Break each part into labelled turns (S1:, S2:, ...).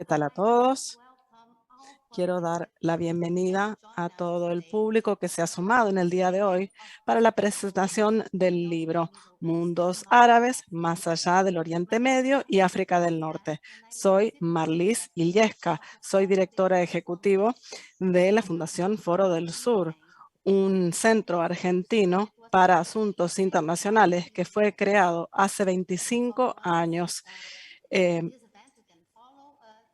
S1: ¿Qué tal a todos? Quiero dar la bienvenida a todo el público que se ha sumado en el día de hoy para la presentación del libro Mundos Árabes más allá del Oriente Medio y África del Norte. Soy Marlis Illesca, soy directora ejecutiva de la Fundación Foro del Sur, un centro argentino para asuntos internacionales que fue creado hace 25 años. Eh,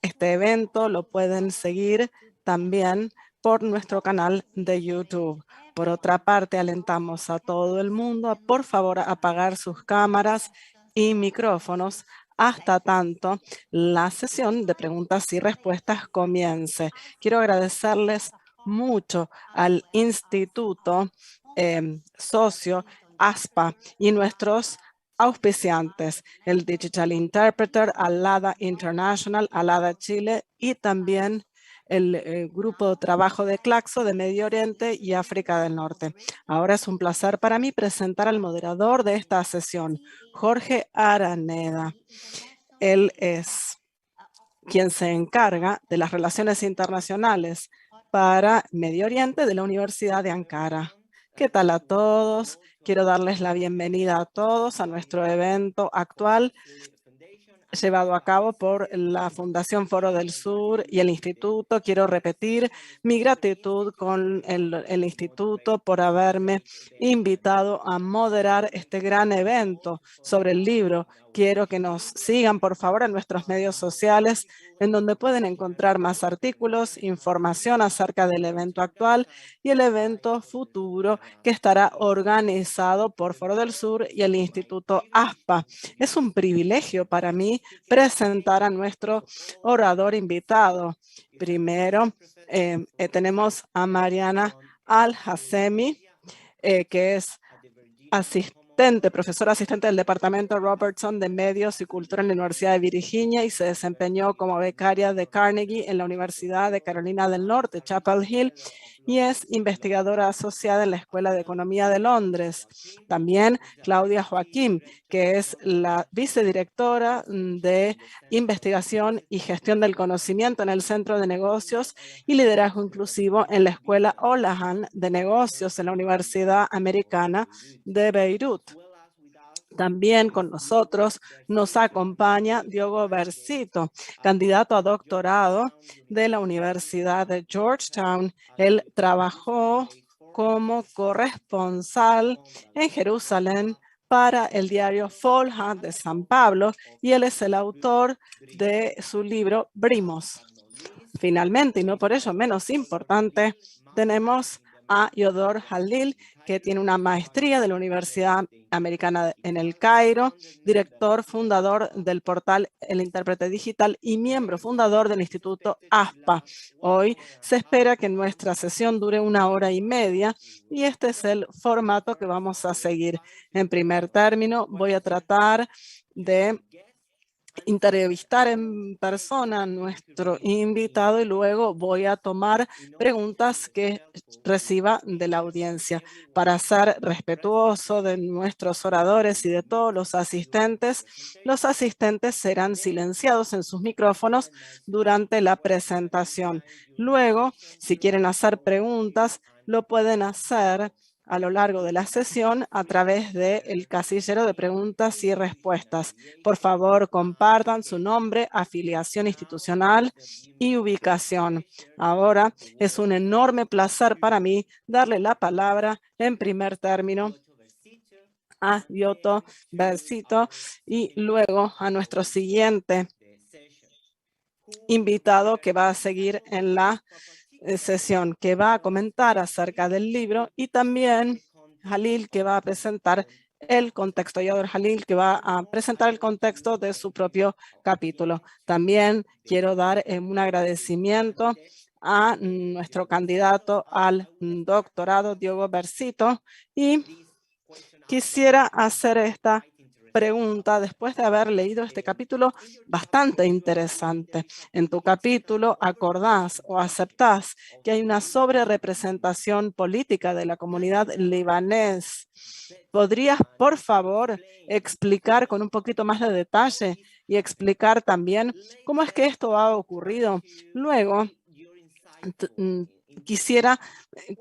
S1: este evento lo pueden seguir también por nuestro canal de YouTube. Por otra parte, alentamos a todo el mundo a, por favor, apagar sus cámaras y micrófonos hasta tanto la sesión de preguntas y respuestas comience. Quiero agradecerles mucho al Instituto Socio ASPA y nuestros auspiciantes, el Digital Interpreter, Alada International, Alada Chile y también el Grupo de Trabajo de Claxo de Medio Oriente y África del Norte. Ahora es un placer para mí presentar al moderador de esta sesión, Jorge Araneda. Él es quien se encarga de las relaciones internacionales para Medio Oriente de la Universidad de Ankara. ¿Qué tal a todos? Quiero darles la bienvenida a todos a nuestro evento actual llevado a cabo por la Fundación Foro del Sur y el Instituto. Quiero repetir mi gratitud con el Instituto por haberme invitado a moderar este gran evento sobre el libro. Quiero que nos sigan, por favor, en nuestros medios sociales, en donde pueden encontrar más artículos, información acerca del evento actual y el evento futuro que estará organizado por Foro del Sur y el Instituto ASPA. Es un privilegio para mí presentar a nuestro orador invitado. Primero, tenemos a Mariana Al-Hassemi, que es profesora asistente del Departamento Robertson de Medios y Cultura en la Universidad de Virginia y se desempeñó como becaria de Carnegie en la Universidad de Carolina del Norte, Chapel Hill, y es investigadora asociada en la Escuela de Economía de Londres. También Claudia Joaquín, que es la vicedirectora de Investigación y Gestión del Conocimiento en el Centro de Negocios y Liderazgo Inclusivo en la Escuela Holahan de Negocios en la Universidad Americana de Beirut. También con nosotros nos acompaña Diogo Versito, candidato a doctorado de la Universidad de Georgetown. Él trabajó como corresponsal en Jerusalén para el diario Folha de San Pablo y él es el autor de su libro Brimos. Finalmente, y no por ello menos importante, tenemos a Yodor Halil, que tiene una maestría de la Universidad Americana en el Cairo, director fundador del portal El Intérprete Digital y miembro fundador del Instituto ASPA. Hoy se espera que nuestra sesión dure 1 hora y media y este es el formato que vamos a seguir. En primer término, voy a tratar de entrevistar en persona a nuestro invitado y luego voy a tomar preguntas que reciba de la audiencia. Para ser respetuoso de nuestros oradores y de todos los asistentes serán silenciados en sus micrófonos durante la presentación. Luego, si quieren hacer preguntas, lo pueden hacer a lo largo de la sesión a través del casillero de preguntas y respuestas. Por favor, compartan su nombre, afiliación institucional y ubicación. Ahora es un enorme placer para mí darle la palabra en primer término a Diogo Versito y luego a nuestro siguiente invitado que va a seguir en la sesión, que va a comentar acerca del libro, y también Halil, que va a presentar el contexto, Yodor Halil, que va a presentar el contexto de su propio capítulo. También quiero dar un agradecimiento a nuestro candidato al doctorado, Diogo Versito, y quisiera hacer esta pregunta después de haber leído este capítulo bastante interesante. En tu capítulo acordás o aceptás que hay una sobrerepresentación política de la comunidad libanés. ¿Podrías, por favor, explicar con un poquito más de detalle y explicar también cómo es que esto ha ocurrido. Luego, quisiera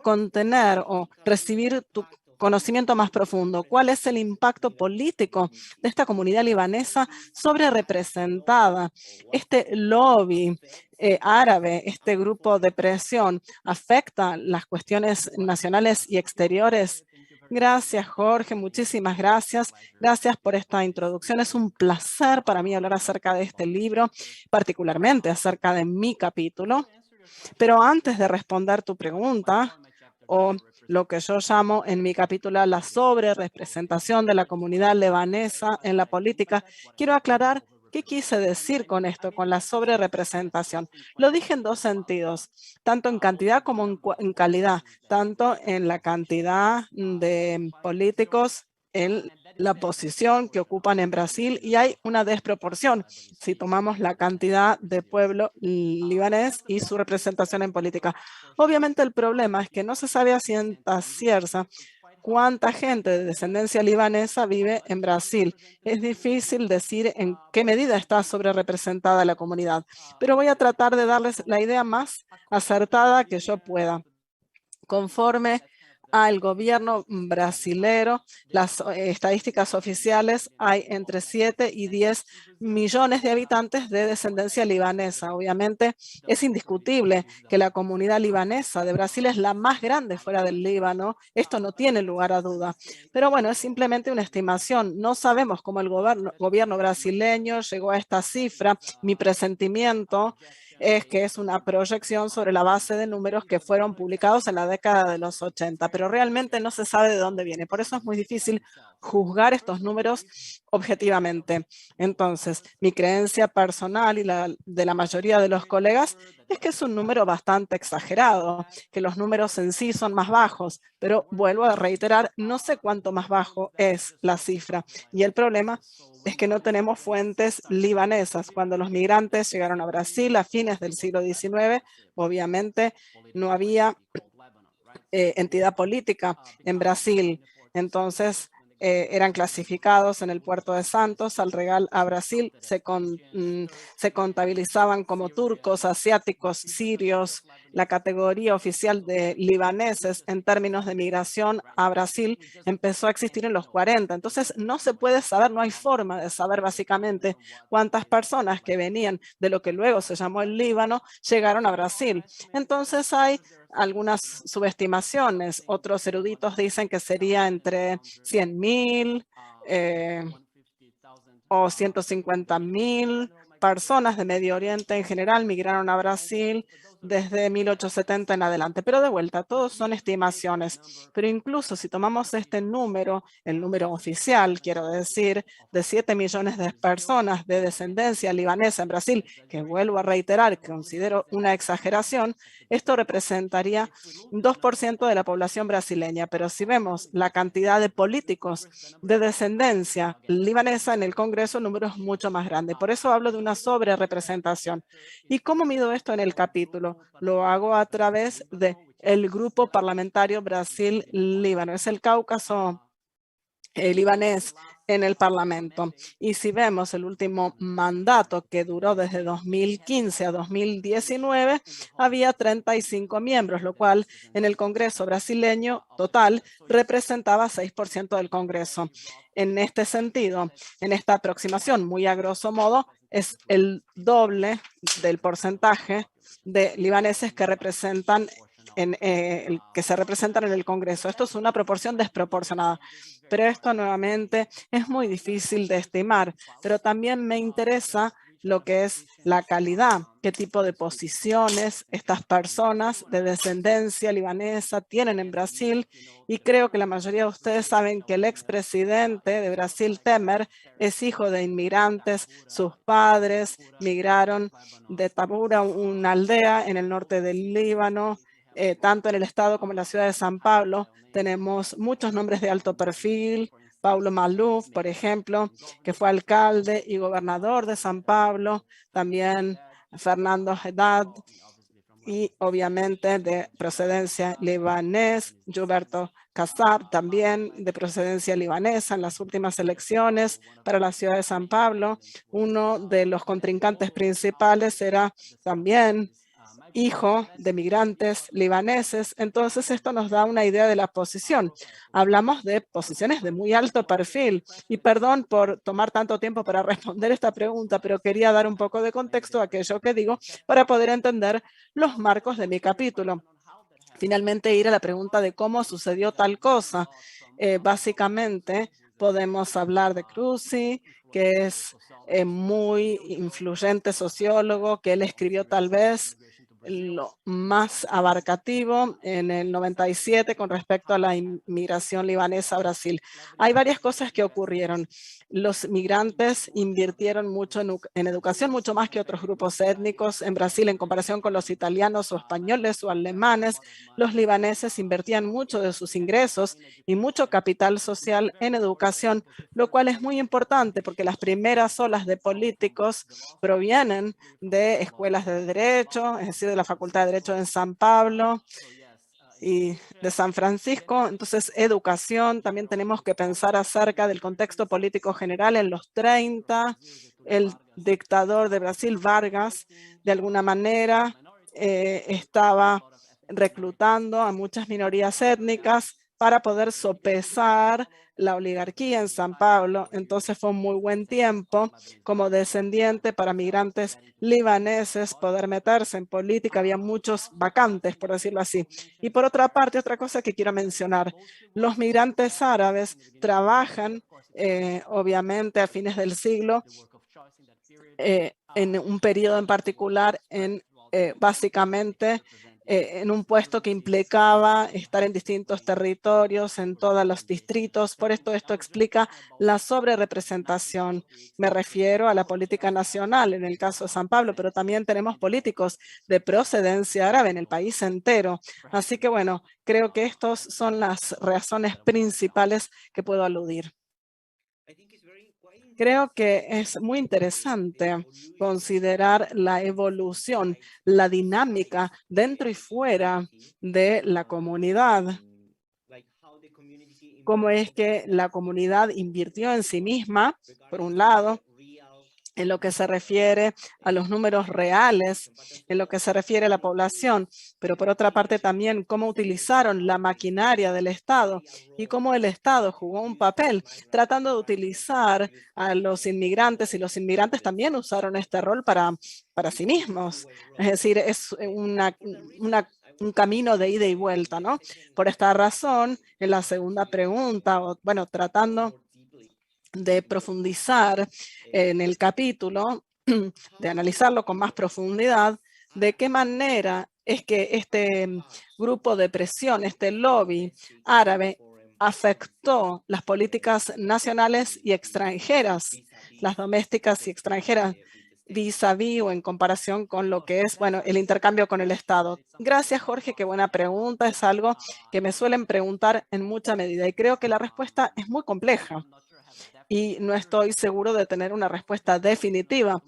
S1: contener o recibir tu conocimiento más profundo. ¿Cuál es el impacto político de esta comunidad libanesa sobre representada? Este lobby árabe, este grupo de presión, ¿afecta las cuestiones nacionales y exteriores? Gracias, Jorge. Muchísimas gracias. Gracias por esta introducción. Es un placer para mí hablar acerca de este libro, particularmente acerca de mi capítulo. Pero antes de responder tu pregunta, o lo que yo llamo en mi capítulo la sobrerepresentación de la comunidad libanesa en la política, quiero aclarar qué quise decir con esto, con la sobrerepresentación. Lo dije en dos sentidos, tanto en cantidad como en calidad, tanto en la cantidad de políticos en la posición que ocupan en Brasil, y hay una desproporción si tomamos la cantidad de pueblo libanés y su representación en política. Obviamente el problema es que no se sabe a ciencia cierta cuánta gente de descendencia libanesa vive en Brasil. Es difícil decir en qué medida está sobrerepresentada la comunidad, pero voy a tratar de darles la idea más acertada que yo pueda. Conforme al gobierno brasilero, las estadísticas oficiales, hay entre 7 y 10 millones de habitantes de descendencia libanesa. Obviamente es indiscutible que la comunidad libanesa de Brasil es la más grande fuera del Líbano. Esto no tiene lugar a duda. Pero bueno, es simplemente una estimación. No sabemos cómo el gobierno brasileño llegó a esta cifra. Mi presentimiento es que es una proyección sobre la base de números que fueron publicados en la década de los 80, pero realmente no se sabe de dónde viene. Por eso es muy difícil juzgar estos números objetivamente. Entonces, mi creencia personal y la de la mayoría de los colegas es que es un número bastante exagerado, que los números en sí son más bajos, pero vuelvo a reiterar, no sé cuánto más bajo es la cifra. Y el problema es que no tenemos fuentes libanesas. Cuando los migrantes llegaron a Brasil a fines del siglo XIX, obviamente no había entidad política en Brasil. Entonces, eran clasificados en el puerto de Santos al llegar a Brasil, se contabilizaban como turcos, asiáticos, sirios. La categoría oficial de libaneses en términos de migración a Brasil empezó a existir en los 40. Entonces, no se puede saber, no hay forma de saber básicamente cuántas personas que venían de lo que luego se llamó el Líbano llegaron a Brasil. Entonces, hay algunas subestimaciones. Otros eruditos dicen que sería entre 100,000 o 150,000 personas de Medio Oriente en general migraron a Brasil desde 1870 en adelante. Pero de vuelta, todos son estimaciones. Pero incluso si tomamos este número, el número oficial, quiero decir, de 7 millones de personas de descendencia libanesa en Brasil, que vuelvo a reiterar, que considero una exageración, esto representaría 2% de la población brasileña. Pero si vemos la cantidad de políticos de descendencia libanesa en el Congreso, el número es mucho más grande. Por eso hablo de una sobrerepresentación. ¿Y cómo mido esto en el capítulo? Lo hago a través de el Grupo Parlamentario Brasil-Líbano. Es el Cáucaso libanés en el Parlamento. Y si vemos el último mandato que duró desde 2015 a 2019, había 35 miembros, lo cual en el Congreso brasileño total representaba 6% del Congreso. En este sentido, en esta aproximación, muy a grosso modo, es el doble del porcentaje de libaneses que representan que se representan en el Congreso. Esto es una proporción desproporcionada, pero esto nuevamente es muy difícil de estimar, pero también me interesa lo que es la calidad, qué tipo de posiciones estas personas de descendencia libanesa tienen en Brasil, y creo que la mayoría de ustedes saben que el expresidente de Brasil, Temer, es hijo de inmigrantes. Sus padres migraron de Tabura, una aldea en el norte del Líbano, tanto en el estado como en la ciudad de San Pablo. Tenemos muchos nombres de alto perfil. Paulo Maluf, por ejemplo, que fue alcalde y gobernador de San Pablo. También Fernando Haddad, y obviamente de procedencia libanés, Gilberto Kassab, también de procedencia libanesa en las últimas elecciones para la ciudad de San Pablo. Uno de los contrincantes principales era también hijo de migrantes libaneses. Entonces, esto nos da una idea de la posición. Hablamos de posiciones de muy alto perfil. Y perdón por tomar tanto tiempo para responder esta pregunta, pero quería dar un poco de contexto a aquello que digo para poder entender los marcos de mi capítulo. Finalmente, ir a la pregunta de cómo sucedió tal cosa. Básicamente, podemos hablar de Cruzy, que es muy influyente sociólogo, que él escribió tal vez lo más abarcativo en el 97 con respecto a la inmigración libanesa a Brasil. Hay varias cosas que ocurrieron. Los migrantes invirtieron mucho en educación, mucho más que otros grupos étnicos en Brasil en comparación con los italianos o españoles o alemanes. Los libaneses invertían mucho de sus ingresos y mucho capital social en educación, lo cual es muy importante porque las primeras olas de políticos provienen de escuelas de derecho, es decir, de la Facultad de Derecho en San Pablo y de San Francisco. Entonces, educación, también tenemos que pensar acerca del contexto político general en los 30. El dictador de Brasil, Vargas, de alguna manera estaba reclutando a muchas minorías étnicas para poder sopesar la oligarquía en San Pablo. Entonces fue un muy buen tiempo como descendiente para migrantes libaneses poder meterse en política. Había muchos vacantes, por decirlo así. Y por otra parte, otra cosa que quiero mencionar, los migrantes árabes trabajan, obviamente, a fines del siglo, en un periodo en particular, básicamente en un puesto que implicaba estar en distintos territorios, en todos los distritos. Por esto explica la sobrerepresentación. Me refiero a la política nacional en el caso de San Pablo, pero también tenemos políticos de procedencia árabe en el país entero. Así que bueno, creo que estas son las razones principales que puedo aludir. Creo que es muy interesante considerar la evolución, la dinámica dentro y fuera de la comunidad. Cómo es que la comunidad invirtió en sí misma, por un lado, en lo que se refiere a los números reales, en lo que se refiere a la población, pero por otra parte también cómo utilizaron la maquinaria del Estado y cómo el Estado jugó un papel tratando de utilizar a los inmigrantes, y los inmigrantes también usaron este rol para sí mismos. Es decir, es un camino de ida y vuelta, ¿no? Por esta razón, en la segunda pregunta, o bueno, tratando de profundizar en el capítulo, de analizarlo con más profundidad, de qué manera es que este grupo de presión, este lobby árabe, afectó las políticas nacionales y extranjeras, las domésticas y extranjeras, vis a vis o en comparación con lo que es, bueno, el intercambio con el Estado. Gracias, Jorge, qué buena pregunta. Es algo que me suelen preguntar en mucha medida y creo que la respuesta es muy compleja y no estoy seguro de tener una respuesta definitiva.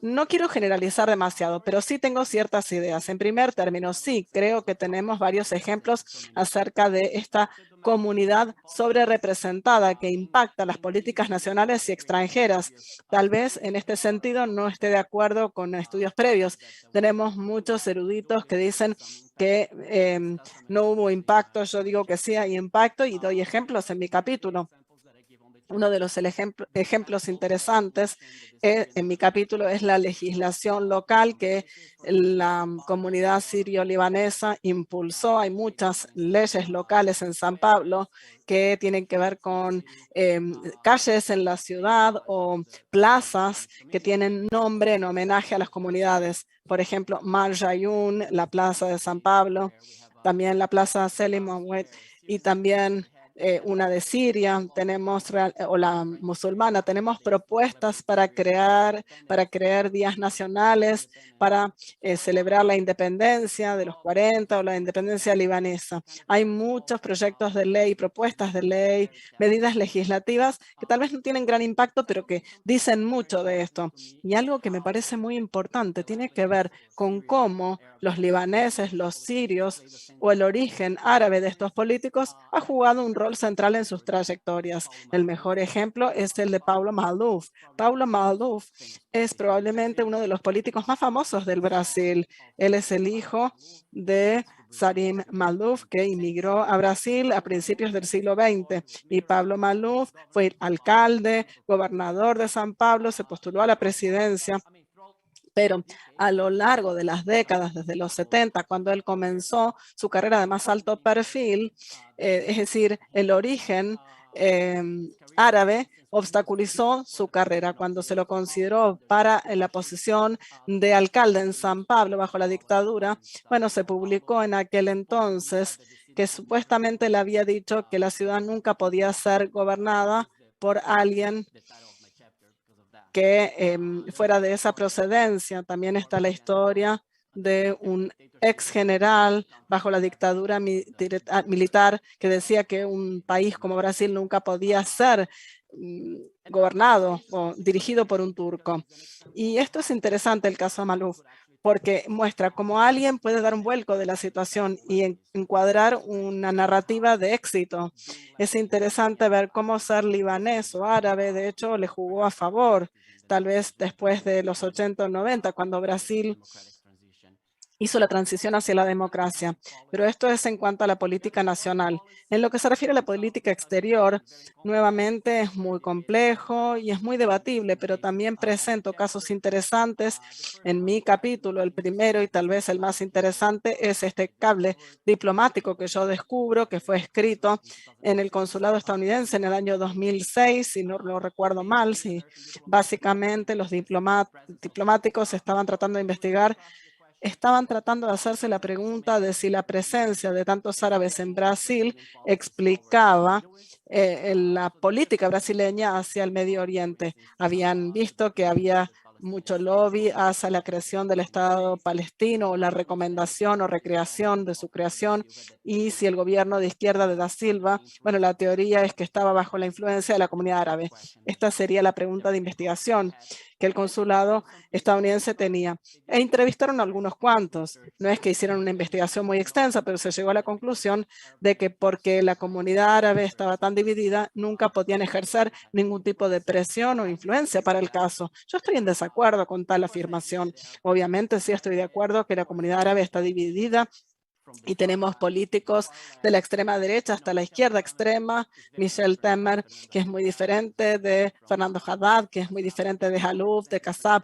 S1: No quiero generalizar demasiado, pero sí tengo ciertas ideas. En primer término, sí, creo que tenemos varios ejemplos acerca de esta comunidad sobrerepresentada que impacta las políticas nacionales y extranjeras. Tal vez en este sentido no esté de acuerdo con estudios previos. Tenemos muchos eruditos que dicen que no hubo impacto. Yo digo que sí hay impacto y doy ejemplos en mi capítulo. Uno de los ejemplos interesantes en mi capítulo es la legislación local que la comunidad sirio-libanesa impulsó. Hay muchas leyes locales en San Pablo que tienen que ver con calles en la ciudad o plazas que tienen nombre en homenaje a las comunidades. Por ejemplo, Mar la plaza de San Pablo, también la plaza Selim Mohammed y también una de Siria, o la musulmana, tenemos propuestas para crear días nacionales, para celebrar la independencia de los 40 o la independencia libanesa. Hay muchos proyectos de ley, propuestas de ley, medidas legislativas que tal vez no tienen gran impacto, pero que dicen mucho de esto. Y algo que me parece muy importante tiene que ver con cómo los libaneses, los sirios o el origen árabe de estos políticos ha jugado un rol central en sus trayectorias. El mejor ejemplo es el de Paulo Maluf. Paulo Maluf es probablemente uno de los políticos más famosos del Brasil. Él es el hijo de Sarim Maluf, que inmigró a Brasil a principios del siglo XX. Y Pablo Maluf fue alcalde, gobernador de San Pablo, se postuló a la presidencia. Pero a lo largo de las décadas, desde los 70, cuando él comenzó su carrera de más alto perfil, es decir, el origen eh, árabe obstaculizó su carrera cuando se lo consideró para la posición de alcalde en San Pablo bajo la dictadura. Bueno, se publicó en aquel entonces que supuestamente le había dicho que la ciudad nunca podía ser gobernada por alguien que fuera de esa procedencia. También está la historia de un ex general bajo la dictadura militar que decía que un país como Brasil nunca podía ser gobernado o dirigido por un turco. Y esto es interesante, el caso Maluf, porque muestra cómo alguien puede dar un vuelco de la situación y encuadrar una narrativa de éxito. Es interesante ver cómo ser libanés o árabe, de hecho, le jugó a favor, tal vez después de los 80 o 90, cuando Brasil hizo la transición hacia la democracia. Pero esto es en cuanto a la política nacional. En lo que se refiere a la política exterior, nuevamente es muy complejo y es muy debatible, pero también presento casos interesantes en mi capítulo. El primero y tal vez el más interesante es este cable diplomático que yo descubro, que fue escrito en el consulado estadounidense en el año 2006, si no lo recuerdo mal, si básicamente los diplomáticos estaban tratando de hacerse la pregunta de si la presencia de tantos árabes en Brasil explicaba la política brasileña hacia el Medio Oriente. Habían visto que había mucho lobby hacia la creación del Estado palestino o la recomendación o recreación de su creación. Y si el gobierno de izquierda de Da Silva, bueno, la teoría es que estaba bajo la influencia de la comunidad árabe. Esta sería la pregunta de investigación que el consulado estadounidense tenía. E entrevistaron a algunos cuantos. No es que hicieron una investigación muy extensa, pero se llegó a la conclusión de que porque la comunidad árabe estaba tan dividida, nunca podían ejercer ningún tipo de presión o influencia para el caso. Yo estoy en desacuerdo con tal afirmación. Obviamente sí estoy de acuerdo que la comunidad árabe está dividida y tenemos políticos de la extrema derecha hasta la izquierda extrema, Michel Temer, que es muy diferente de Fernando Haddad, que es muy diferente de Jallouf, de Kassab.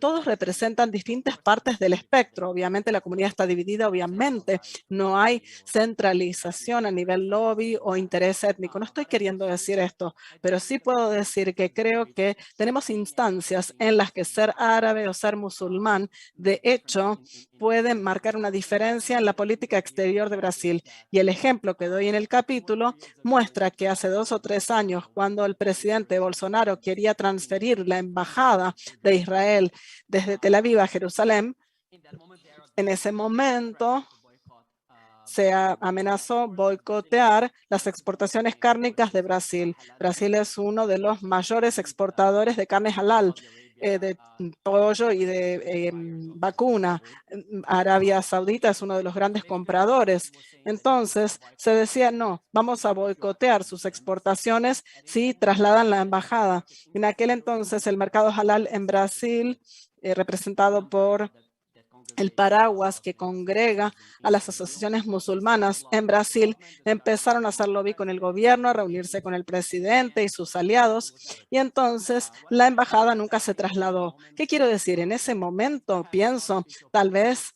S1: Todos representan distintas partes del espectro. Obviamente la comunidad está dividida, obviamente no hay centralización a nivel lobby o interés étnico. No estoy queriendo decir esto, pero sí puedo decir que creo que tenemos instancias en las que ser árabe o ser musulmán, de hecho, pueden marcar una diferencia en la política exterior de Brasil. Y el ejemplo que doy en el capítulo muestra que hace 2 o 3 años, cuando el presidente Bolsonaro quería transferir la embajada de Israel desde Tel Aviv a Jerusalén, en ese momento se amenazó boicotear las exportaciones cárnicas de Brasil. Brasil es uno de los mayores exportadores de carne halal, de pollo y de vacuna. Arabia Saudita es uno de los grandes compradores. Entonces se decía, no, vamos a boicotear sus exportaciones si trasladan la embajada. En aquel entonces el mercado halal en Brasil, representado por el paraguas que congrega a las asociaciones musulmanas en Brasil, empezaron a hacer lobby con el gobierno, a reunirse con el presidente y sus aliados, y entonces la embajada nunca se trasladó. ¿Qué quiero decir? En ese momento, pienso, tal vez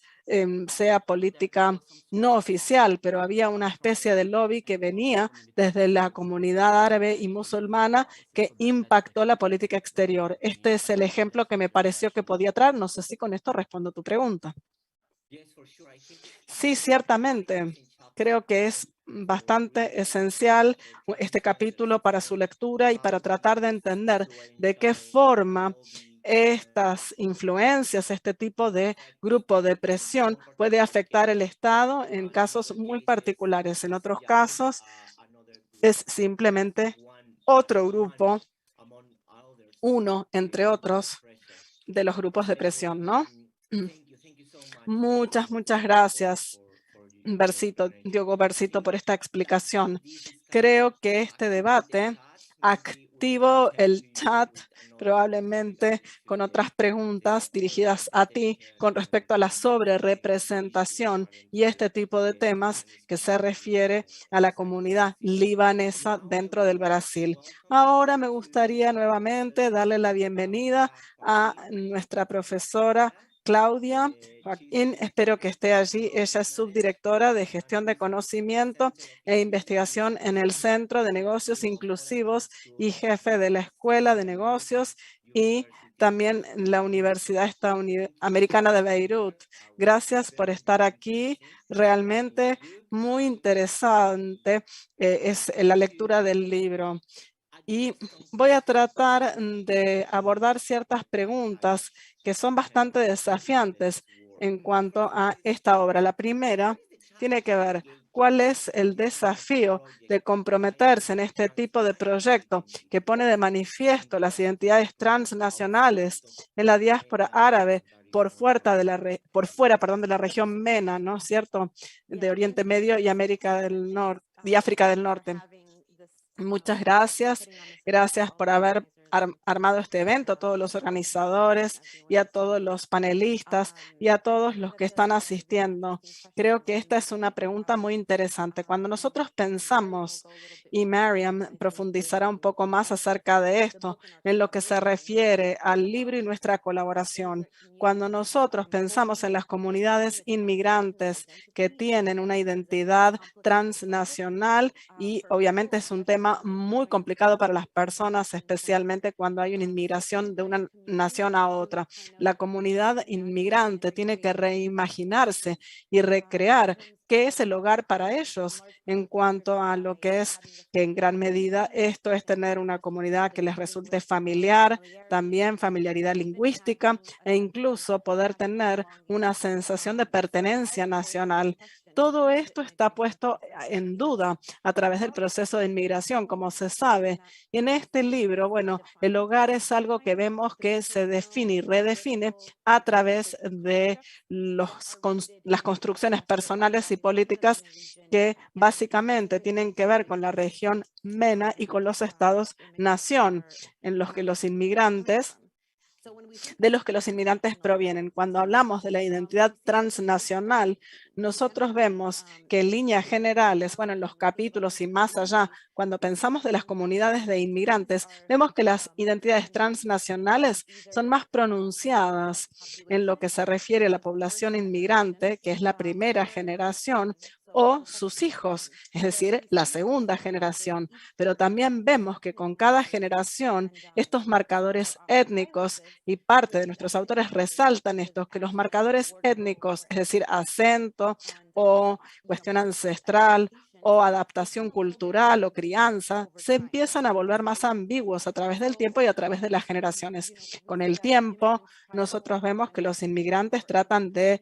S1: sea política no oficial, pero había una especie de lobby que venía desde la comunidad árabe y musulmana que impactó la política exterior. Este es el ejemplo que me pareció que podía traer. No sé si con esto respondo tu pregunta. Sí, ciertamente. Creo que es bastante esencial este capítulo para su lectura y para tratar de entender de qué forma estas influencias, este tipo de grupo de presión puede afectar el Estado en casos muy particulares. En otros casos es simplemente otro grupo, uno entre otros de los grupos de presión, ¿no? Muchas gracias, Diogo Versito, por esta explicación. Creo que este debate activo el chat probablemente con otras preguntas dirigidas a ti con respecto a la sobrerepresentación y este tipo de temas que se refiere a la comunidad libanesa dentro del Brasil. Ahora me gustaría nuevamente darle la bienvenida a nuestra profesora Claudia Joaquín, espero que esté allí. Ella es subdirectora de Gestión de Conocimiento e Investigación en el Centro de Negocios Inclusivos y jefe de la Escuela de Negocios y también en la Universidad Americana de Beirut. Gracias por estar aquí. Realmente muy interesante es la lectura del libro. Y voy a tratar de abordar ciertas preguntas que son bastante desafiantes en cuanto a esta obra. La primera tiene que ver cuál es el desafío de comprometerse en este tipo de proyecto que pone de manifiesto las identidades transnacionales en la diáspora árabe por fuera, de la región MENA, ¿no es cierto?, de Oriente Medio y América del Norte y África del Norte. Muchas gracias. Gracias por haber armado este evento, a todos los organizadores y a todos los panelistas y a todos los que están asistiendo. Creo que esta es una pregunta muy interesante. Cuando nosotros pensamos, y Mariam profundizará un poco más acerca de esto, en lo que se refiere al libro y nuestra colaboración, cuando nosotros pensamos en las comunidades inmigrantes que tienen una identidad transnacional, y obviamente es un tema muy complicado para las personas, especialmente cuando hay una inmigración de una nación a otra. La comunidad inmigrante tiene que reimaginarse y recrear qué es el hogar para ellos en cuanto a lo que es, que en gran medida esto es tener una comunidad que les resulte familiar, también familiaridad lingüística e incluso poder tener una sensación de pertenencia nacional. Todo esto está puesto en duda a través del proceso de inmigración, como se sabe. Y en este libro, bueno, el hogar es algo que vemos que se define y redefine a través de las construcciones personales y políticas que básicamente tienen que ver con la región MENA y con los estados-nación, en los que los inmigrantes provienen. Cuando hablamos de la identidad transnacional, nosotros vemos que en líneas generales, bueno, en los capítulos y más allá, cuando pensamos de las comunidades de inmigrantes, vemos que las identidades transnacionales son más pronunciadas en lo que se refiere a la población inmigrante, que es la primera generación, o sus hijos, es decir, la segunda generación. Pero también vemos que con cada generación estos marcadores étnicos, y parte de nuestros autores resaltan esto, que los marcadores étnicos, es decir, acento o cuestión ancestral o adaptación cultural o crianza, se empiezan a volver más ambiguos a través del tiempo y a través de las generaciones. Con el tiempo, nosotros vemos que los inmigrantes tratan de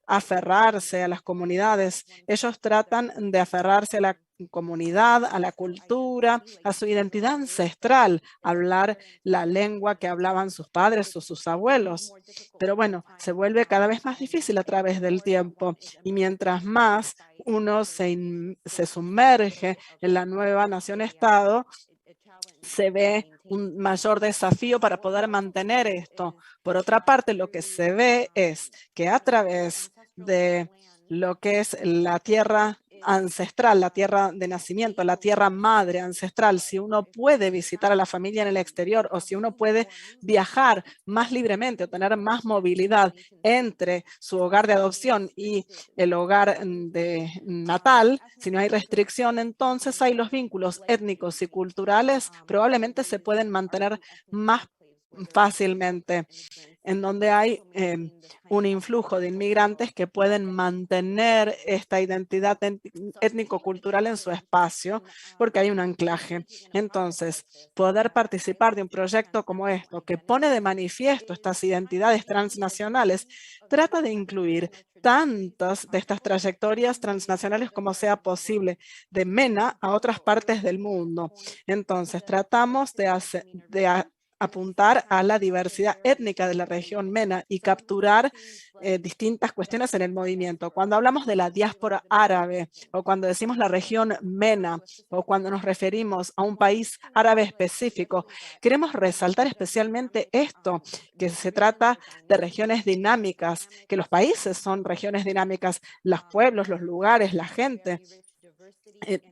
S1: aferrarse a las comunidades. Ellos tratan de aferrarse a la comunidad, a la cultura, a su identidad ancestral, hablar la lengua que hablaban sus padres o sus abuelos. Pero bueno, se vuelve cada vez más difícil a través del tiempo y mientras más uno se sumerge en la nueva nación-estado, se ve un mayor desafío para poder mantener esto. Por otra parte, lo que se ve es que a través de lo que es la tierra ancestral, la tierra de nacimiento, la tierra madre ancestral, si uno puede visitar a la familia en el exterior o si uno puede viajar más libremente o tener más movilidad entre su hogar de adopción y el hogar de natal, si no hay restricción, entonces hay los vínculos étnicos y culturales probablemente se pueden mantener más fácilmente, en donde hay un influjo de inmigrantes que pueden mantener esta identidad étnico-cultural en su espacio porque hay un anclaje. Entonces, poder participar de un proyecto como esto, que pone de manifiesto estas identidades transnacionales, trata de incluir tantas de estas trayectorias transnacionales como sea posible, de MENA a otras partes del mundo. Entonces, tratamos de apuntar a la diversidad étnica de la región MENA y capturar distintas cuestiones en el movimiento. Cuando hablamos de la diáspora árabe o cuando decimos la región MENA o cuando nos referimos a un país árabe específico, queremos resaltar especialmente esto, que se trata de regiones dinámicas, que los países son regiones dinámicas, los pueblos, los lugares, la gente.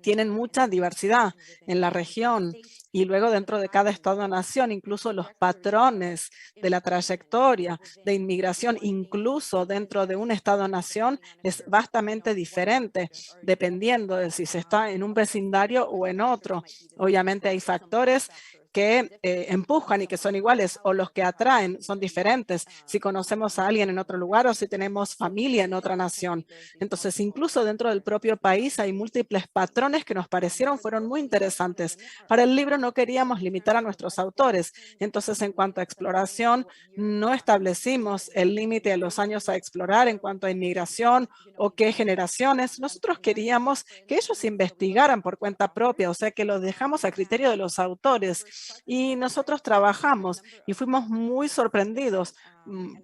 S1: Tienen mucha diversidad en la región y luego dentro de cada estado-nación, incluso los patrones de la trayectoria de inmigración, incluso dentro de un estado-nación, es bastante diferente, dependiendo de si se está en un vecindario o en otro. Obviamente hay factores que empujan y que son iguales o los que atraen son diferentes si conocemos a alguien en otro lugar o si tenemos familia en otra nación. Entonces, incluso dentro del propio país hay múltiples patrones que nos parecieron fueron muy interesantes. Para el libro no queríamos limitar a nuestros autores. Entonces, en cuanto a exploración, no establecimos el límite de los años a explorar en cuanto a inmigración o qué generaciones. Nosotros queríamos que ellos investigaran por cuenta propia, o sea que lo dejamos a criterio de los autores. Y nosotros trabajamos y fuimos muy sorprendidos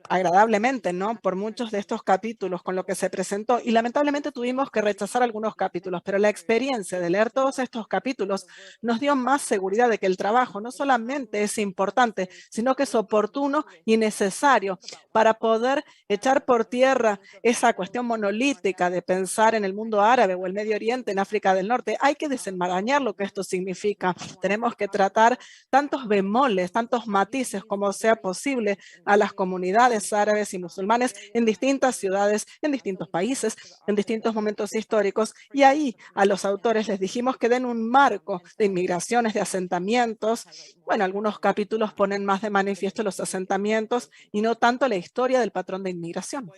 S1: agradablemente, ¿no? Por muchos de estos capítulos con lo que se presentó y lamentablemente tuvimos que rechazar algunos capítulos, pero la experiencia de leer todos estos capítulos nos dio más seguridad de que el trabajo no solamente es importante, sino que es oportuno y necesario para poder echar por tierra esa cuestión monolítica de pensar en el mundo árabe o el Medio Oriente, en África del Norte. Hay que desenmarañar lo que esto significa. Tenemos que tratar tantos bemoles, tantos matices como sea posible a las comunidades árabes y musulmanes en distintas ciudades, en distintos países, en distintos momentos históricos. Y ahí a los autores les dijimos que den un marco de inmigraciones, de asentamientos. Bueno, algunos capítulos ponen más de manifiesto los asentamientos y no tanto la historia del patrón de inmigración.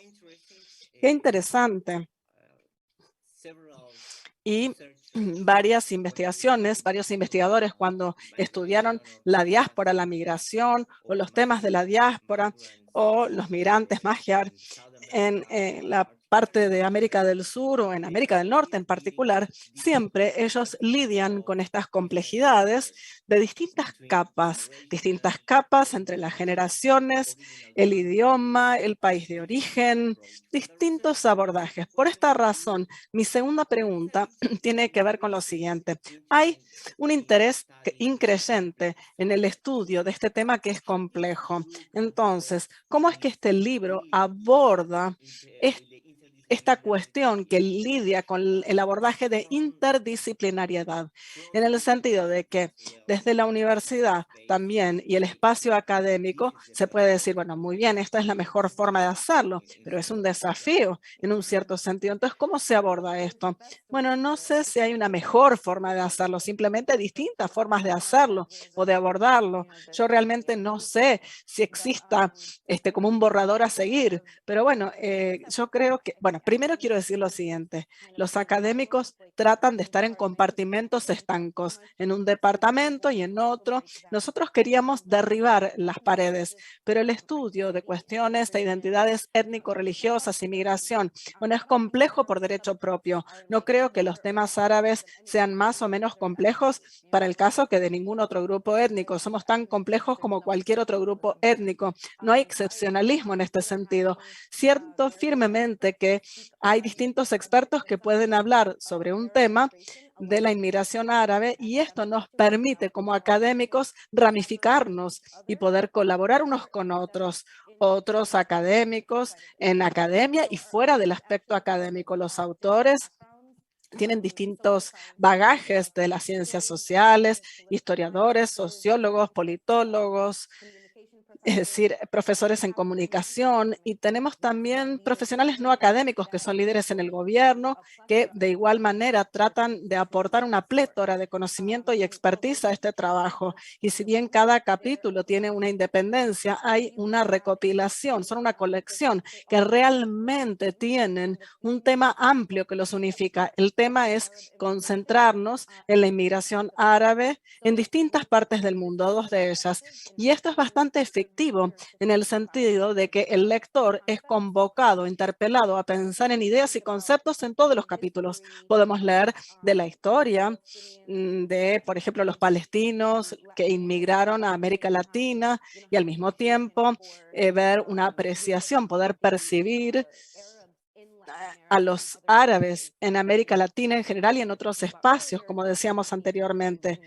S1: Qué interesante. Y varias investigaciones, varios investigadores cuando estudiaron la diáspora, la migración o los temas de la diáspora o los migrantes magiar en la parte de América del Sur o en América del Norte en particular, siempre ellos lidian con estas complejidades de distintas capas entre las generaciones, el idioma, el país de origen, distintos abordajes. Por esta razón, mi segunda pregunta tiene que ver con lo siguiente. Hay un interés increciente en el estudio de este tema que es complejo. Entonces, ¿cómo es que este libro aborda esta cuestión que lidia con el abordaje de interdisciplinariedad, en el sentido de que desde la universidad también y el espacio académico se puede decir, bueno, muy bien, esta es la mejor forma de hacerlo, pero es un desafío en un cierto sentido. Entonces, ¿cómo se aborda esto? Bueno, no sé si hay una mejor forma de hacerlo, simplemente distintas formas de hacerlo o de abordarlo. Yo realmente no sé si exista como un borrador a seguir, pero bueno, yo creo que, bueno, primero quiero decir lo siguiente. Los académicos tratan de estar en compartimentos estancos, en un departamento y en otro. Nosotros queríamos derribar las paredes, pero el estudio de cuestiones de identidades étnico-religiosas y migración, bueno, es complejo por derecho propio. No creo que los temas árabes sean más o menos complejos para el caso que de ningún otro grupo étnico. Somos tan complejos como cualquier otro grupo étnico. No hay excepcionalismo en este sentido. Cierto firmemente que hay distintos expertos que pueden hablar sobre un tema de la inmigración árabe y esto nos permite como académicos ramificarnos y poder colaborar unos con otros académicos en academia y fuera del aspecto académico. Los autores tienen distintos bagajes de las ciencias sociales, historiadores, sociólogos, politólogos, es decir, profesores en comunicación, y tenemos también profesionales no académicos que son líderes en el gobierno, que de igual manera tratan de aportar una plétora de conocimiento y expertise a este trabajo. Y si bien cada capítulo tiene una independencia, hay una recopilación, son una colección que realmente tienen un tema amplio que los unifica. El tema es concentrarnos en la inmigración árabe en distintas partes del mundo, dos de ellas. Y esto es bastante efectivo en el sentido de que el lector es convocado, interpelado a pensar en ideas y conceptos en todos los capítulos. Podemos leer de la historia de, por ejemplo, los palestinos que inmigraron a América Latina y al mismo tiempo ver una apreciación, poder percibir a los árabes en América Latina en general y en otros espacios, como decíamos anteriormente,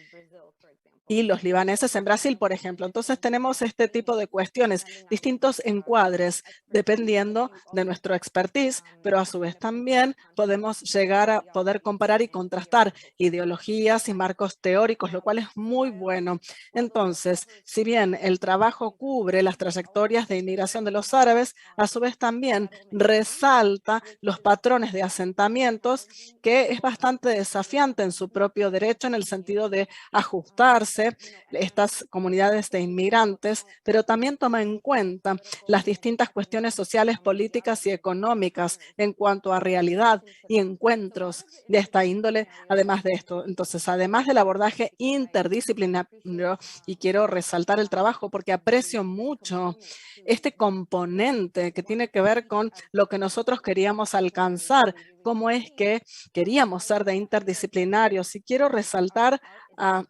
S1: y los libaneses en Brasil, por ejemplo. Entonces tenemos este tipo de cuestiones, distintos encuadres, dependiendo de nuestro expertise, pero a su vez también podemos llegar a poder comparar y contrastar ideologías y marcos teóricos, lo cual es muy bueno. Entonces, si bien el trabajo cubre las trayectorias de inmigración de los árabes, a su vez también resalta los patrones de asentamientos, que es bastante desafiante en su propio derecho en el sentido de ajustarse estas comunidades de inmigrantes, pero también toma en cuenta las distintas cuestiones sociales, políticas y económicas en cuanto a realidad y encuentros de esta índole, además de esto. Entonces, además del abordaje interdisciplinario, y quiero resaltar el trabajo porque aprecio mucho este componente que tiene que ver con lo que nosotros queríamos alcanzar, cómo es que queríamos ser de interdisciplinarios. Y quiero resaltar a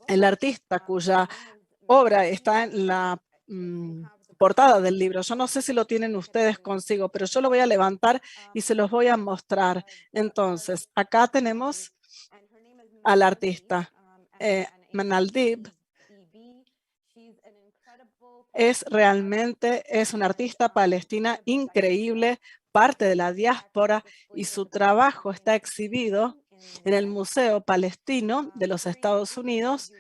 S1: el artista cuya obra está en la portada del libro. Yo no sé si lo tienen ustedes consigo, pero yo lo voy a levantar y se los voy a mostrar. Entonces, acá tenemos al artista. Manaldib es una artista palestina increíble, parte de la diáspora, y su trabajo está exhibido en el Museo Palestino de los Estados Unidos.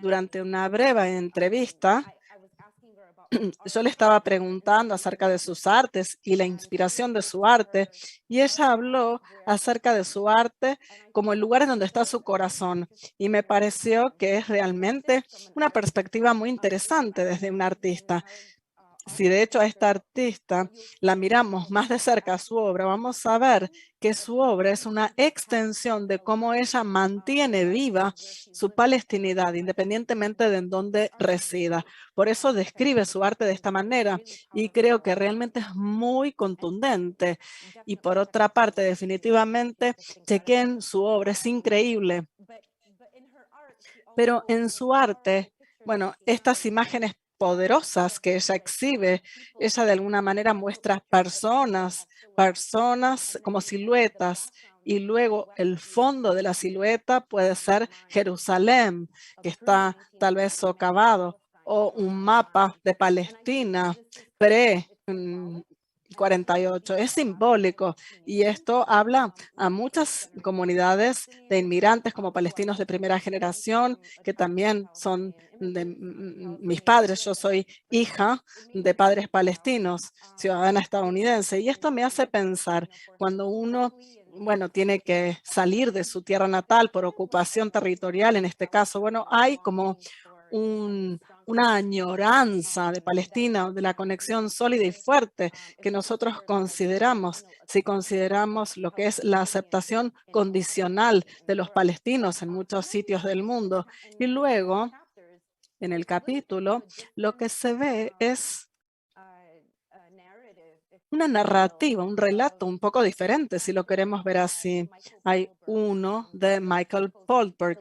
S1: Durante una breve entrevista, yo le estaba preguntando acerca de sus artes y la inspiración de su arte, y ella habló acerca de su arte como el lugar en donde está su corazón. Y me pareció que es realmente una perspectiva muy interesante desde un artista. Si de hecho a esta artista la miramos más de cerca su obra, vamos a ver que su obra es una extensión de cómo ella mantiene viva su palestinidad, independientemente de en dónde resida. Por eso describe su arte de esta manera y creo que realmente es muy contundente. Y por otra parte, definitivamente, chequen su obra, es increíble. Pero en su arte, bueno, estas imágenes poderosas que ella exhibe, ella de alguna manera muestra personas como siluetas, y luego el fondo de la silueta puede ser Jerusalén, que está tal vez socavado, o un mapa de Palestina pre 48. Es simbólico, y esto habla a muchas comunidades de inmigrantes como palestinos de primera generación, que también son de mis padres. Yo soy hija de padres palestinos, ciudadana estadounidense, y esto me hace pensar cuando uno, bueno, tiene que salir de su tierra natal por ocupación territorial, en este caso, bueno, hay como una añoranza de Palestina, de la conexión sólida y fuerte que nosotros consideramos, si consideramos lo que es la aceptación condicional de los palestinos en muchos sitios del mundo. Y luego, en el capítulo, lo que se ve es una narrativa, un relato un poco diferente, si lo queremos ver así. Hay uno de Michael Polberg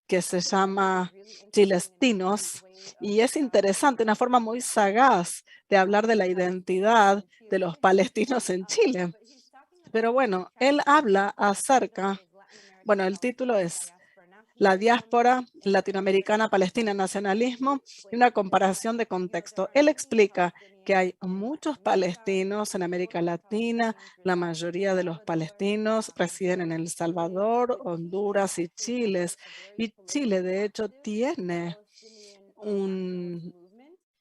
S1: que se llama Chilestinos, y es interesante, una forma muy sagaz de hablar de la identidad de los palestinos en Chile. Pero bueno, él habla acerca, bueno, el título es La diáspora latinoamericana palestina, nacionalismo y una comparación de contexto. Él explica que hay muchos palestinos en América Latina, la mayoría de los palestinos residen en El Salvador, Honduras y Chile. Y Chile, de hecho, tiene un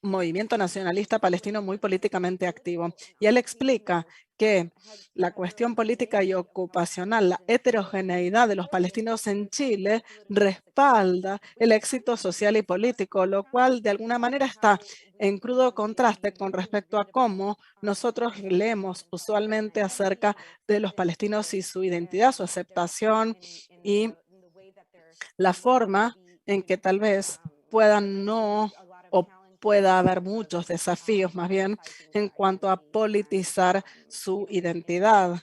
S1: movimiento nacionalista palestino muy políticamente activo. Y él explica que la cuestión política y ocupacional, la heterogeneidad de los palestinos en Chile respalda el éxito social y político, lo cual de alguna manera está en crudo contraste con respecto a cómo nosotros leemos usualmente acerca de los palestinos y su identidad, su aceptación y la forma en que tal vez puedan no o pueda haber muchos desafíos más bien en cuanto a politizar su identidad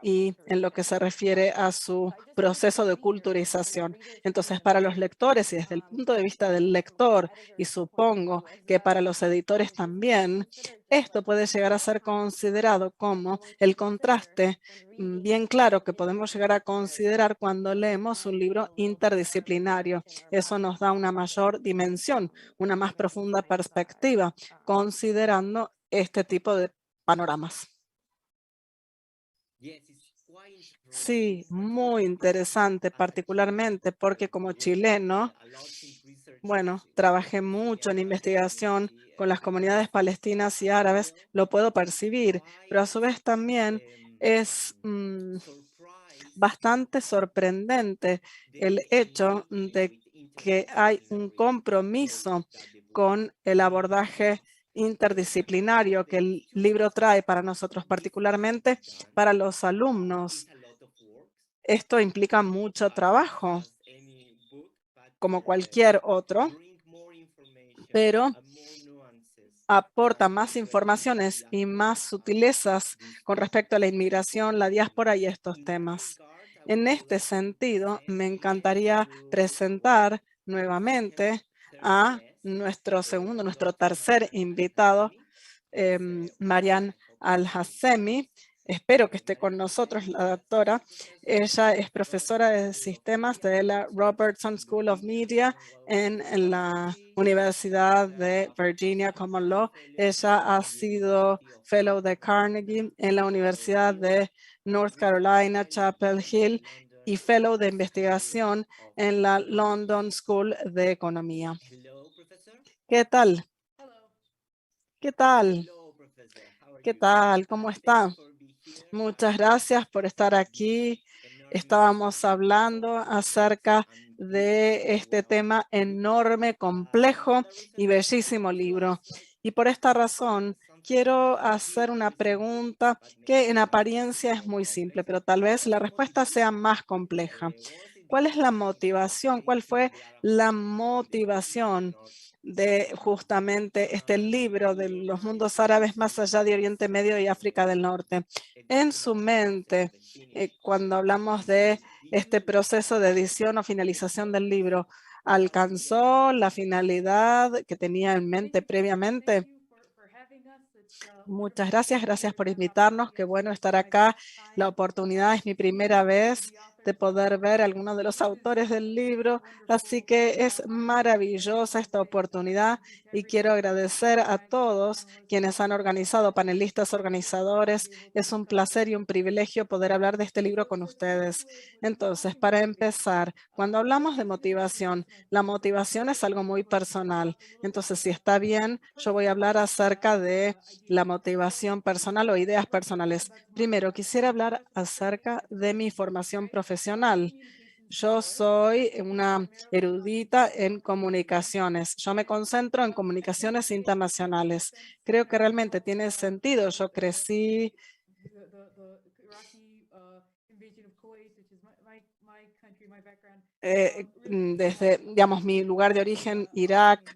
S1: y en lo que se refiere a su proceso de culturización. Entonces, para los lectores y desde el punto de vista del lector, y supongo que para los editores también, esto puede llegar a ser considerado como el contraste bien claro que podemos llegar a considerar cuando leemos un libro interdisciplinario. Eso nos da una mayor dimensión, una más profunda perspectiva, considerando este tipo de panoramas. Sí, muy interesante, particularmente porque como chileno, bueno, trabajé mucho en investigación con las comunidades palestinas y árabes, lo puedo percibir, pero a su vez también es bastante sorprendente el hecho de que hay un compromiso con el abordaje interdisciplinario que el libro trae para nosotros, particularmente para los alumnos. Esto implica mucho trabajo, como cualquier otro, pero aporta más informaciones y más sutilezas con respecto a la inmigración, la diáspora y estos temas. En este sentido, me encantaría presentar nuevamente a nuestro tercer invitado, Marian Al-Hassemi. Espero que esté con nosotros la doctora. Ella es profesora de sistemas de la Robertson School of Media en la Universidad de Virginia Common Law. Ella ha sido fellow de Carnegie en la Universidad de North Carolina, Chapel Hill, y fellow de investigación en la London School de Economía. ¿Qué tal? ¿Qué tal? ¿Qué tal? ¿Cómo está? Muchas gracias por estar aquí. Estábamos hablando acerca de este tema enorme, complejo y bellísimo libro. Y por esta razón quiero hacer una pregunta que en apariencia es muy simple, pero tal vez la respuesta sea más compleja. ¿Cuál es la motivación? ¿Cuál fue la motivación de justamente este libro de los mundos árabes más allá de Oriente Medio y África del Norte? En su mente, cuando hablamos de este proceso de edición o finalización del libro, ¿alcanzó la finalidad que tenía en mente previamente? Muchas gracias, gracias por invitarnos. Qué bueno estar acá. La oportunidad es mi primera vez de poder ver a algunos de los autores del libro, así que es maravillosa esta oportunidad y quiero agradecer a todos quienes han organizado, panelistas, organizadores. Es un placer y un privilegio poder hablar de este libro con ustedes. Entonces, para empezar, cuando hablamos de motivación, la motivación es algo muy personal. Entonces, si está bien, yo voy a hablar acerca de la motivación personal o ideas personales. Primero, quisiera hablar acerca de mi formación profesional. Yo soy una erudita en comunicaciones. Yo me concentro en comunicaciones internacionales. Creo que realmente tiene sentido. Yo crecí desde, digamos, mi lugar de origen, Irak.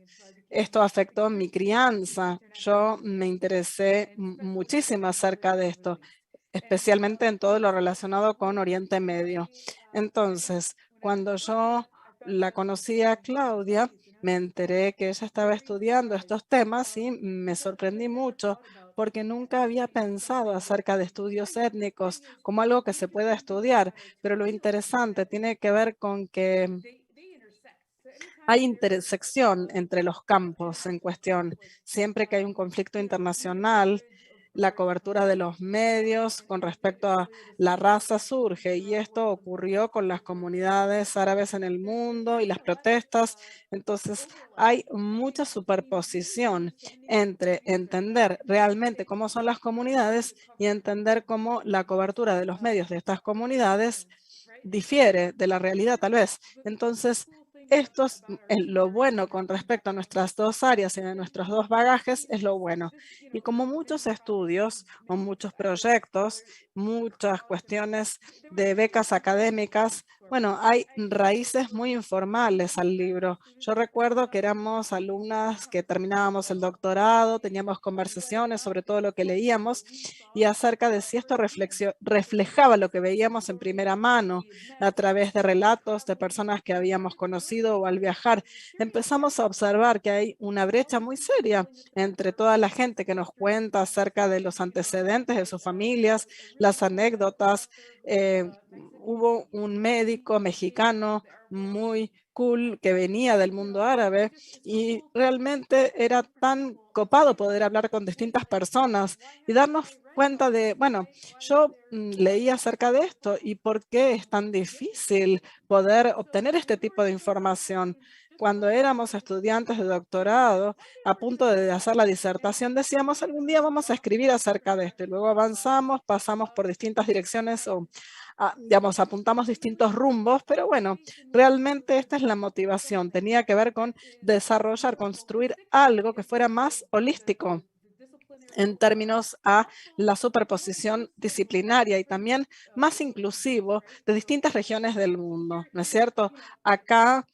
S1: Esto afectó mi crianza. Yo me interesé muchísimo acerca de esto, especialmente en todo lo relacionado con Oriente Medio. Entonces, cuando yo la conocí a Claudia, me enteré que ella estaba estudiando estos temas y me sorprendí mucho porque nunca había pensado acerca de estudios étnicos como algo que se pueda estudiar. Pero lo interesante tiene que ver con que hay intersección entre los campos en cuestión. Siempre que hay un conflicto internacional, la cobertura de los medios con respecto a la raza surge, y esto ocurrió con las comunidades árabes en el mundo y las protestas. Entonces, hay mucha superposición entre entender realmente cómo son las comunidades y entender cómo la cobertura de los medios de estas comunidades difiere de la realidad, tal vez. Entonces, esto es lo bueno con respecto a nuestras dos áreas y a nuestros dos bagajes, es lo bueno. Y como muchos estudios o muchos proyectos, muchas cuestiones de becas académicas, bueno, hay raíces muy informales al libro. Yo recuerdo que éramos alumnas que terminábamos el doctorado, teníamos conversaciones sobre todo lo que leíamos y acerca de si esto reflejaba lo que veíamos en primera mano a través de relatos de personas que habíamos conocido o al viajar. Empezamos a observar que hay una brecha muy seria entre toda la gente que nos cuenta acerca de los antecedentes de sus familias, las anécdotas. Hubo un médico mexicano muy cool que venía del mundo árabe y realmente era tan copado poder hablar con distintas personas y darnos cuenta de, bueno, yo leí acerca de esto y por qué es tan difícil poder obtener este tipo de información. Cuando éramos estudiantes de doctorado, a punto de hacer la disertación, decíamos, algún día vamos a escribir acerca de esto. Y luego avanzamos, pasamos por distintas direcciones o, digamos, apuntamos distintos rumbos, pero bueno, realmente esta es la motivación. Tenía que ver con desarrollar, construir algo que fuera más holístico en términos a la superposición disciplinaria y también más inclusivo de distintas regiones del mundo, ¿no es cierto? Acá,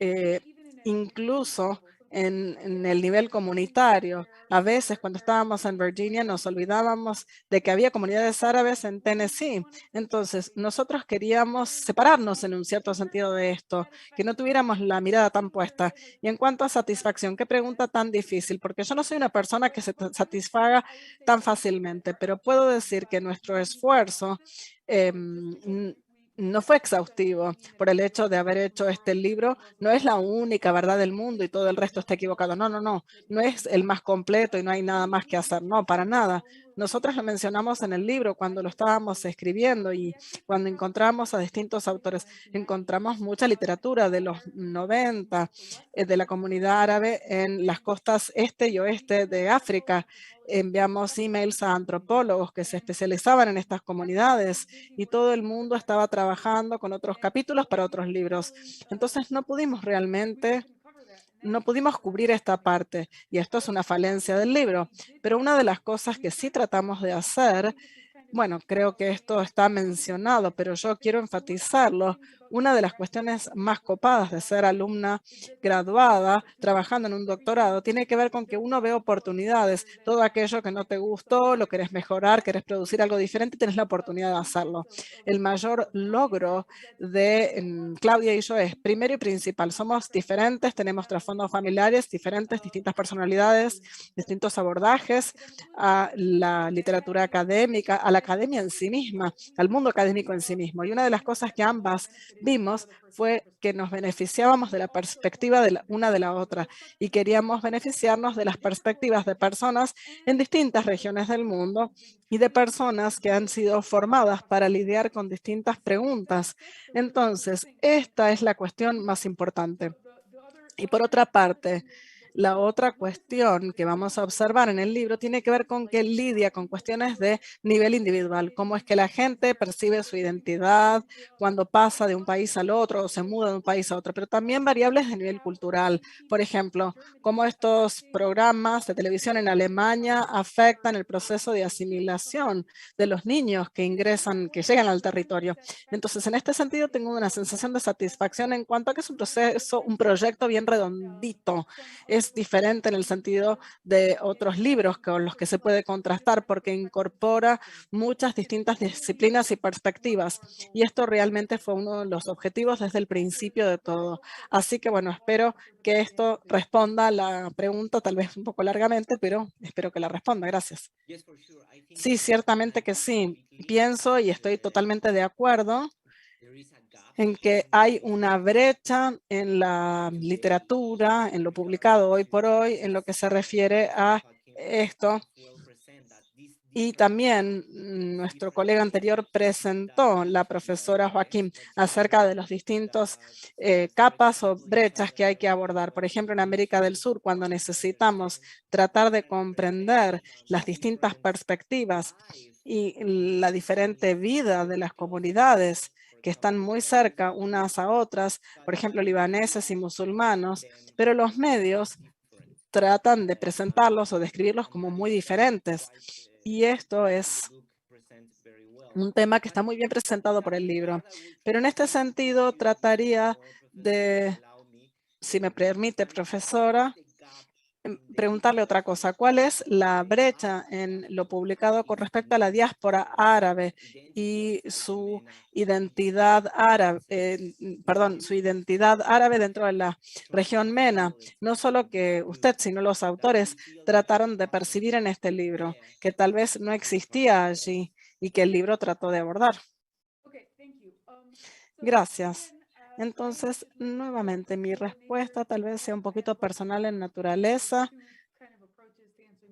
S1: eh, incluso en el nivel comunitario, a veces cuando estábamos en Virginia nos olvidábamos de que había comunidades árabes en Tennessee. Entonces, nosotros queríamos separarnos en un cierto sentido de esto, que no tuviéramos la mirada tan puesta. Y en cuanto a satisfacción, qué pregunta tan difícil, porque yo no soy una persona que se satisfaga tan fácilmente, pero puedo decir que nuestro esfuerzo no fue exhaustivo por el hecho de haber hecho este libro. No es la única verdad del mundo y todo el resto está equivocado. No, no, no. No es el más completo y no hay nada más que hacer. No, para nada. Nosotros lo mencionamos en el libro cuando lo estábamos escribiendo y cuando encontramos a distintos autores. Encontramos mucha literatura de los 90 de la comunidad árabe en las costas este y oeste de África. Enviamos emails a antropólogos que se especializaban en estas comunidades y todo el mundo estaba trabajando con otros capítulos para otros libros. Entonces no pudimos realmente, no pudimos cubrir esta parte y esto es una falencia del libro. Pero una de las cosas que sí tratamos de hacer, bueno, creo que esto está mencionado, pero yo quiero enfatizarlo. Una de las cuestiones más copadas de ser alumna graduada, trabajando en un doctorado, tiene que ver con que uno ve oportunidades. Todo aquello que no te gustó, lo querés mejorar, querés producir algo diferente, tienes la oportunidad de hacerlo. El mayor logro de Claudia y yo es, primero y principal, somos diferentes, tenemos trasfondos familiares diferentes, distintas personalidades, distintos abordajes a la literatura académica, a la academia en sí misma, al mundo académico en sí mismo. Y una de las cosas que ambas vimos fue que nos beneficiábamos de la perspectiva de una de la otra y queríamos beneficiarnos de las perspectivas de personas en distintas regiones del mundo y de personas que han sido formadas para lidiar con distintas preguntas. Entonces, esta es la cuestión más importante. Y por otra parte, la otra cuestión que vamos a observar en el libro tiene que ver con que lidia con cuestiones de nivel individual, cómo es que la gente percibe su identidad cuando pasa de un país al otro o se muda de un país a otro, pero también variables de nivel cultural. Por ejemplo, cómo estos programas de televisión en Alemania afectan el proceso de asimilación de los niños que ingresan, que llegan al territorio. Entonces, en este sentido, tengo una sensación de satisfacción en cuanto a que es un proceso, un proyecto bien redondito. Es diferente en el sentido de otros libros con los que se puede contrastar porque incorpora muchas distintas disciplinas y perspectivas. Y esto realmente fue uno de los objetivos desde el principio de todo. Así que, bueno, espero que esto responda a la pregunta, tal vez un poco largamente, pero espero que la responda. Gracias. Sí, ciertamente que sí. Pienso y estoy totalmente de acuerdo en que hay una brecha en la literatura, en lo publicado hoy por hoy, en lo que se refiere a esto. Y también nuestro colega anterior presentó, la profesora Joaquín, acerca de los distintos capas o brechas que hay que abordar. Por ejemplo, en América del Sur, cuando necesitamos tratar de comprender las distintas perspectivas y la diferente vida de las comunidades que están muy cerca unas a otras, por ejemplo, libaneses y musulmanos, pero los medios tratan de presentarlos o describirlos como muy diferentes. Y esto es un tema que está muy bien presentado por el libro. Pero en este sentido, trataría de, si me permite, profesora, preguntarle otra cosa. ¿Cuál es la brecha en lo publicado con respecto a la diáspora árabe y su identidad árabe, perdón, su identidad árabe dentro de la región MENA? No solo que usted, sino los autores trataron de percibir en este libro, que tal vez no existía allí y que el libro trató de abordar. Gracias. Entonces, nuevamente, mi respuesta tal vez sea un poquito personal en naturaleza.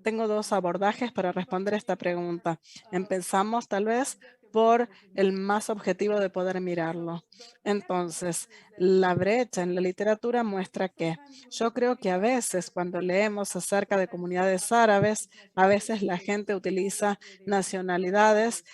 S1: Tengo dos abordajes para responder esta pregunta. Empezamos tal vez por el más objetivo de poder mirarlo. Entonces, la brecha en la literatura muestra que yo creo que a veces cuando leemos acerca de comunidades árabes, a veces la gente utiliza nacionalidades,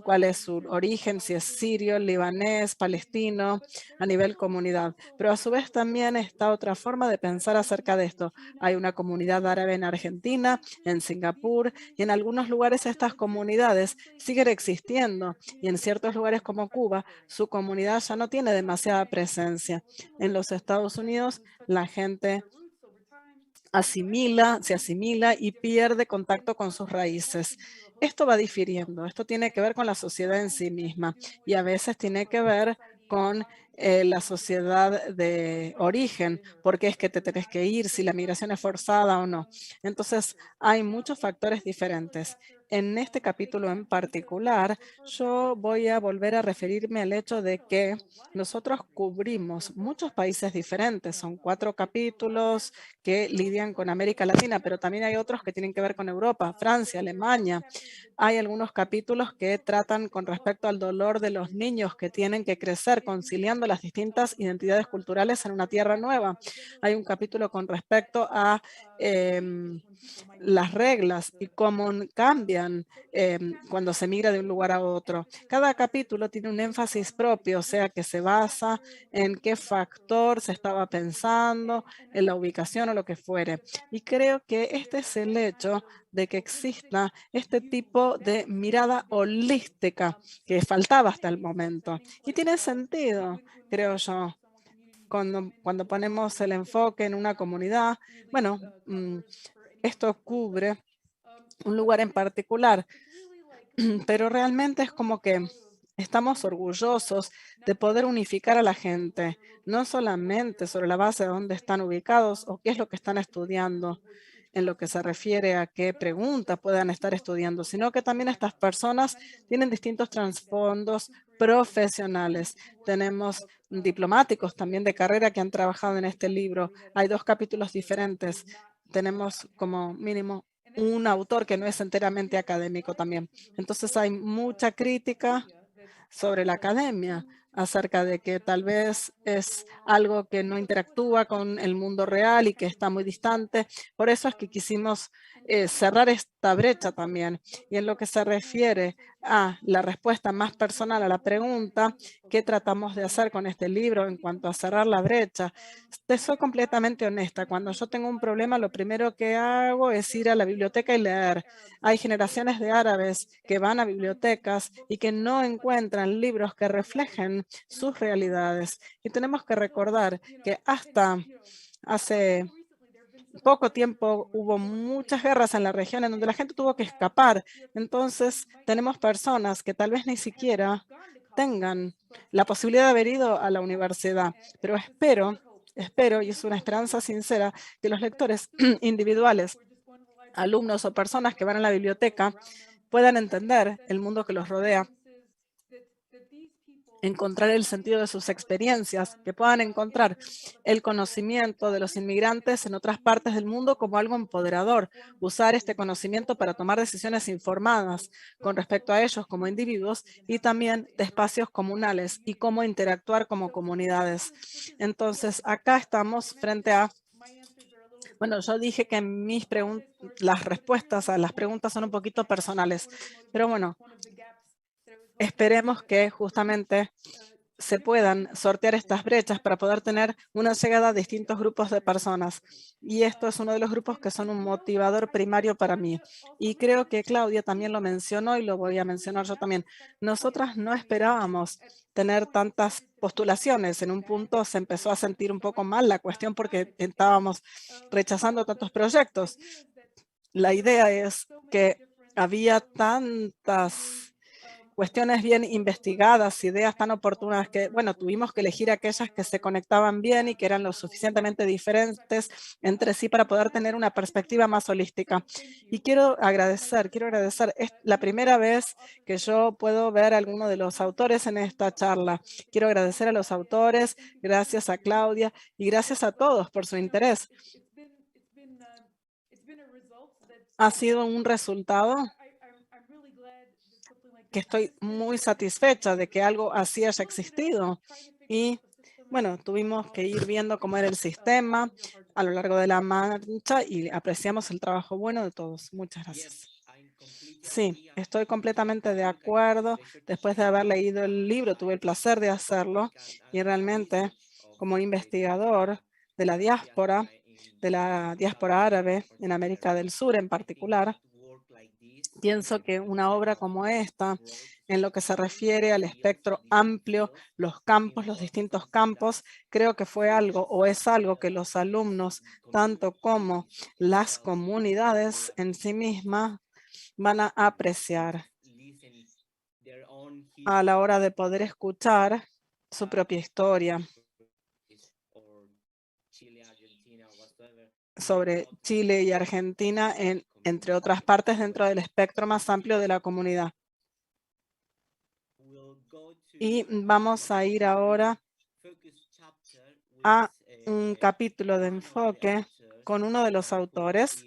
S1: cuál es su origen, si es sirio, libanés, palestino, a nivel comunidad. Pero a su vez también está otra forma de pensar acerca de esto. Hay una comunidad árabe en Argentina, en Singapur, y en algunos lugares estas comunidades siguen existiendo. Y en ciertos lugares como Cuba, su comunidad ya no tiene demasiada presencia. En los Estados Unidos, la gente se asimila y pierde contacto con sus raíces. Esto va difiriendo, esto tiene que ver con la sociedad en sí misma y a veces tiene que ver con la sociedad de origen, porque es que te tenés que ir, si la migración es forzada o no. Entonces, hay muchos factores diferentes. En este capítulo en particular, yo voy a volver a referirme al hecho de que nosotros cubrimos muchos países diferentes. Son 4 capítulos que lidian con América Latina, pero también hay otros que tienen que ver con Europa, Francia, Alemania. Hay algunos capítulos que tratan con respecto al dolor de los niños que tienen que crecer conciliando las distintas identidades culturales en una tierra nueva. Hay un capítulo con respecto a las reglas y cómo cambian cuando se migra de un lugar a otro. Cada capítulo tiene un énfasis propio, o sea que se basa en qué factor se estaba pensando, en la ubicación o lo que fuere. Y creo que este es el hecho de que exista este tipo de mirada holística que faltaba hasta el momento. Y tiene sentido, creo yo, cuando ponemos el enfoque en una comunidad. Bueno, esto cubre un lugar en particular, pero realmente es como que estamos orgullosos de poder unificar a la gente, no solamente sobre la base de dónde están ubicados o qué es lo que están estudiando, en lo que se refiere a qué preguntas puedan estar estudiando, sino que también estas personas tienen distintos trasfondos profesionales. Tenemos diplomáticos también de carrera que han trabajado en este libro. Hay 2 capítulos diferentes. Tenemos como mínimo un autor que no es enteramente académico también. Entonces hay mucha crítica sobre la academia acerca de que tal vez es algo que no interactúa con el mundo real y que está muy distante. Por eso es que quisimos cerrar esta brecha también. Y en lo que se refiere a la respuesta más personal a la pregunta, ¿qué tratamos de hacer con este libro en cuanto a cerrar la brecha? Te soy completamente honesta. Cuando yo tengo un problema, lo primero que hago es ir a la biblioteca y leer. Hay generaciones de árabes que van a bibliotecas y que no encuentran libros que reflejen sus realidades. Y tenemos que recordar que hasta hace poco tiempo hubo muchas guerras en la región en donde la gente tuvo que escapar. Entonces, tenemos personas que tal vez ni siquiera tengan la posibilidad de haber ido a la universidad, pero espero, y es una esperanza sincera, que los lectores individuales, alumnos o personas que van a la biblioteca puedan entender el mundo que los rodea encontrar el sentido de sus experiencias, que puedan encontrar el conocimiento de los inmigrantes en otras partes del mundo como algo empoderador, usar este conocimiento para tomar decisiones informadas con respecto a ellos como individuos y también de espacios comunales y cómo interactuar como comunidades. Entonces, acá estamos frente a, bueno, yo dije que las respuestas a las preguntas son un poquito personales, pero bueno, esperemos que justamente se puedan sortear estas brechas para poder tener una llegada a distintos grupos de personas. Y esto es uno de los grupos que son un motivador primario para mí. Y creo que Claudia también lo mencionó y lo voy a mencionar yo también. Nosotras no esperábamos tener tantas postulaciones. En un punto se empezó a sentir un poco mal la cuestión porque estábamos rechazando tantos proyectos. La idea es que había tantas cuestiones bien investigadas, ideas tan oportunas que, bueno, tuvimos que elegir aquellas que se conectaban bien y que eran lo suficientemente diferentes entre sí para poder tener una perspectiva más holística. Y quiero agradecer, es la primera vez que yo puedo ver a alguno de los autores en esta charla. Quiero agradecer a los autores, gracias a Claudia y gracias a todos por su interés. Ha sido un resultado que estoy muy satisfecha de que algo así haya existido. Y bueno, tuvimos que ir viendo cómo era el sistema a lo largo de la marcha y apreciamos el trabajo bueno de todos. Muchas gracias. Sí, estoy completamente de acuerdo. Después de haber leído el libro, tuve el placer de hacerlo y realmente como investigador de la diáspora árabe en América del Sur en particular, pienso que una obra como esta, en lo que se refiere al espectro amplio, los campos, los distintos campos, creo que fue algo o es algo que los alumnos, tanto como las comunidades en sí mismas, van a apreciar a la hora de poder escuchar su propia historia sobre Chile y Argentina, entre otras partes, dentro del espectro más amplio de la comunidad. Y vamos a ir ahora a un capítulo de enfoque con uno de los autores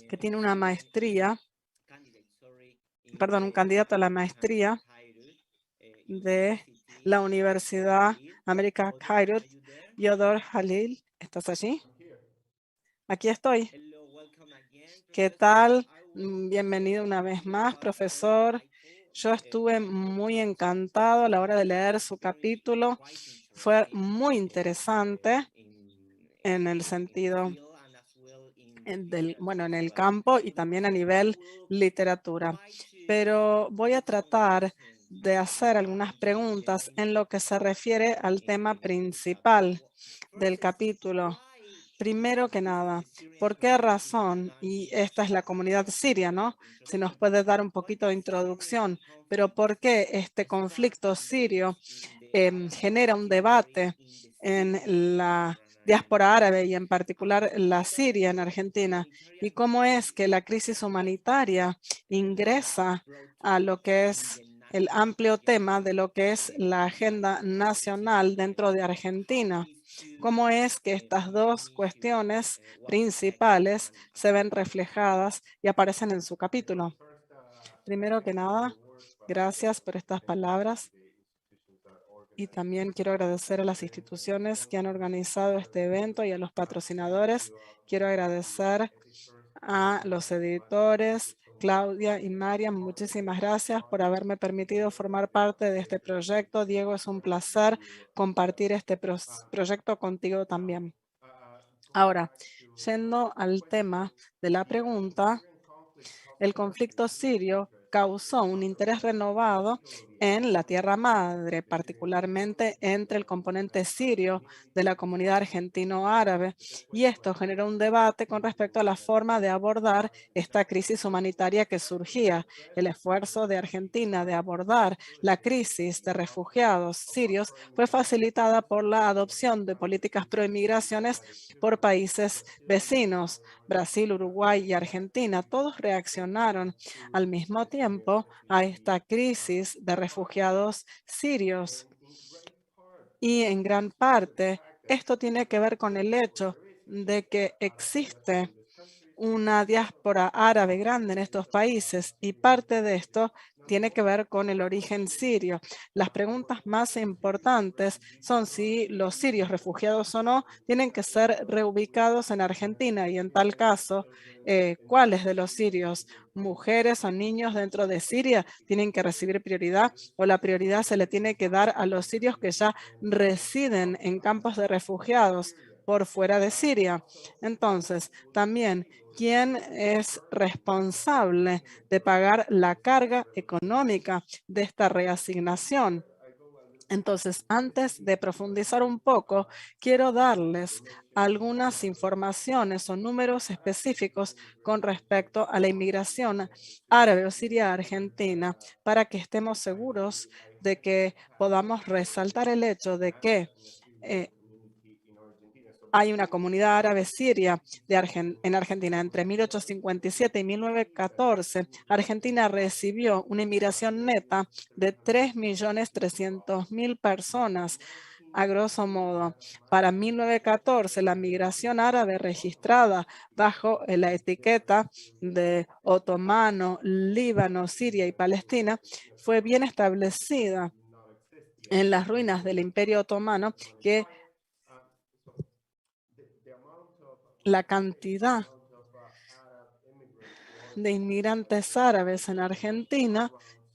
S1: que tiene una maestría, un candidato a la maestría de la Universidad América Cairo, Yodor Halil. ¿Estás allí? Aquí estoy. ¿Qué tal? Bienvenido una vez más, profesor. Yo estuve muy encantado a la hora de leer su capítulo. Fue muy interesante en el sentido en el campo y también a nivel literatura. Pero voy a tratar de hacer algunas preguntas en lo que se refiere al tema principal del capítulo. Primero que nada, ¿por qué razón? Y esta es la comunidad siria, ¿no? Si nos puede dar un poquito de introducción, pero ¿por qué este conflicto sirio genera un debate en la diáspora árabe y en particular la Siria en Argentina? ¿Y cómo es que la crisis humanitaria ingresa a lo que es el amplio tema de lo que es la agenda nacional dentro de Argentina? ¿Cómo es que estas dos cuestiones principales se ven reflejadas y aparecen en su capítulo? Primero que nada, gracias por estas palabras. Y también quiero agradecer a las instituciones que han organizado este evento y a los patrocinadores. Quiero agradecer a los editores, Claudia y Mariam. Muchísimas gracias por haberme permitido formar parte de este proyecto. Diego, es un placer compartir este proyecto contigo también. Ahora, yendo al tema de la pregunta, el conflicto sirio causó un interés renovado en la Tierra Madre, particularmente entre el componente sirio de la comunidad argentino-árabe, y esto generó un debate con respecto a la forma de abordar esta crisis humanitaria que surgía. El esfuerzo de Argentina de abordar la crisis de refugiados sirios fue facilitada por la adopción de políticas pro-inmigraciones por países vecinos. Brasil, Uruguay y Argentina, todos reaccionaron al mismo tiempo a esta crisis de refugiados sirios. Y en gran parte, esto tiene que ver con el hecho de que existe una diáspora árabe grande en estos países y parte de esto tiene que ver con el origen sirio. Las preguntas más importantes son si los sirios refugiados o no tienen que ser reubicados en Argentina y en tal caso, ¿cuáles de los sirios, mujeres o niños dentro de Siria, tienen que recibir prioridad o la prioridad se le tiene que dar a los sirios que ya residen en campos de refugiados por fuera de Siria? Entonces, también, ¿quién es responsable de pagar la carga económica de esta reasignación? Entonces, antes de profundizar un poco, quiero darles algunas informaciones o números específicos con respecto a la inmigración árabe o siria a Argentina para que estemos seguros de que podamos resaltar el hecho de que eh, hay una comunidad árabe siria en Argentina. Entre 1857 y 1914, Argentina recibió una inmigración neta de 3.300.000 personas, a grosso modo. Para 1914, la migración árabe registrada bajo la etiqueta de otomano, Líbano, Siria y Palestina fue bien establecida en las ruinas del Imperio Otomano, que la cantidad de inmigrantes árabes en Argentina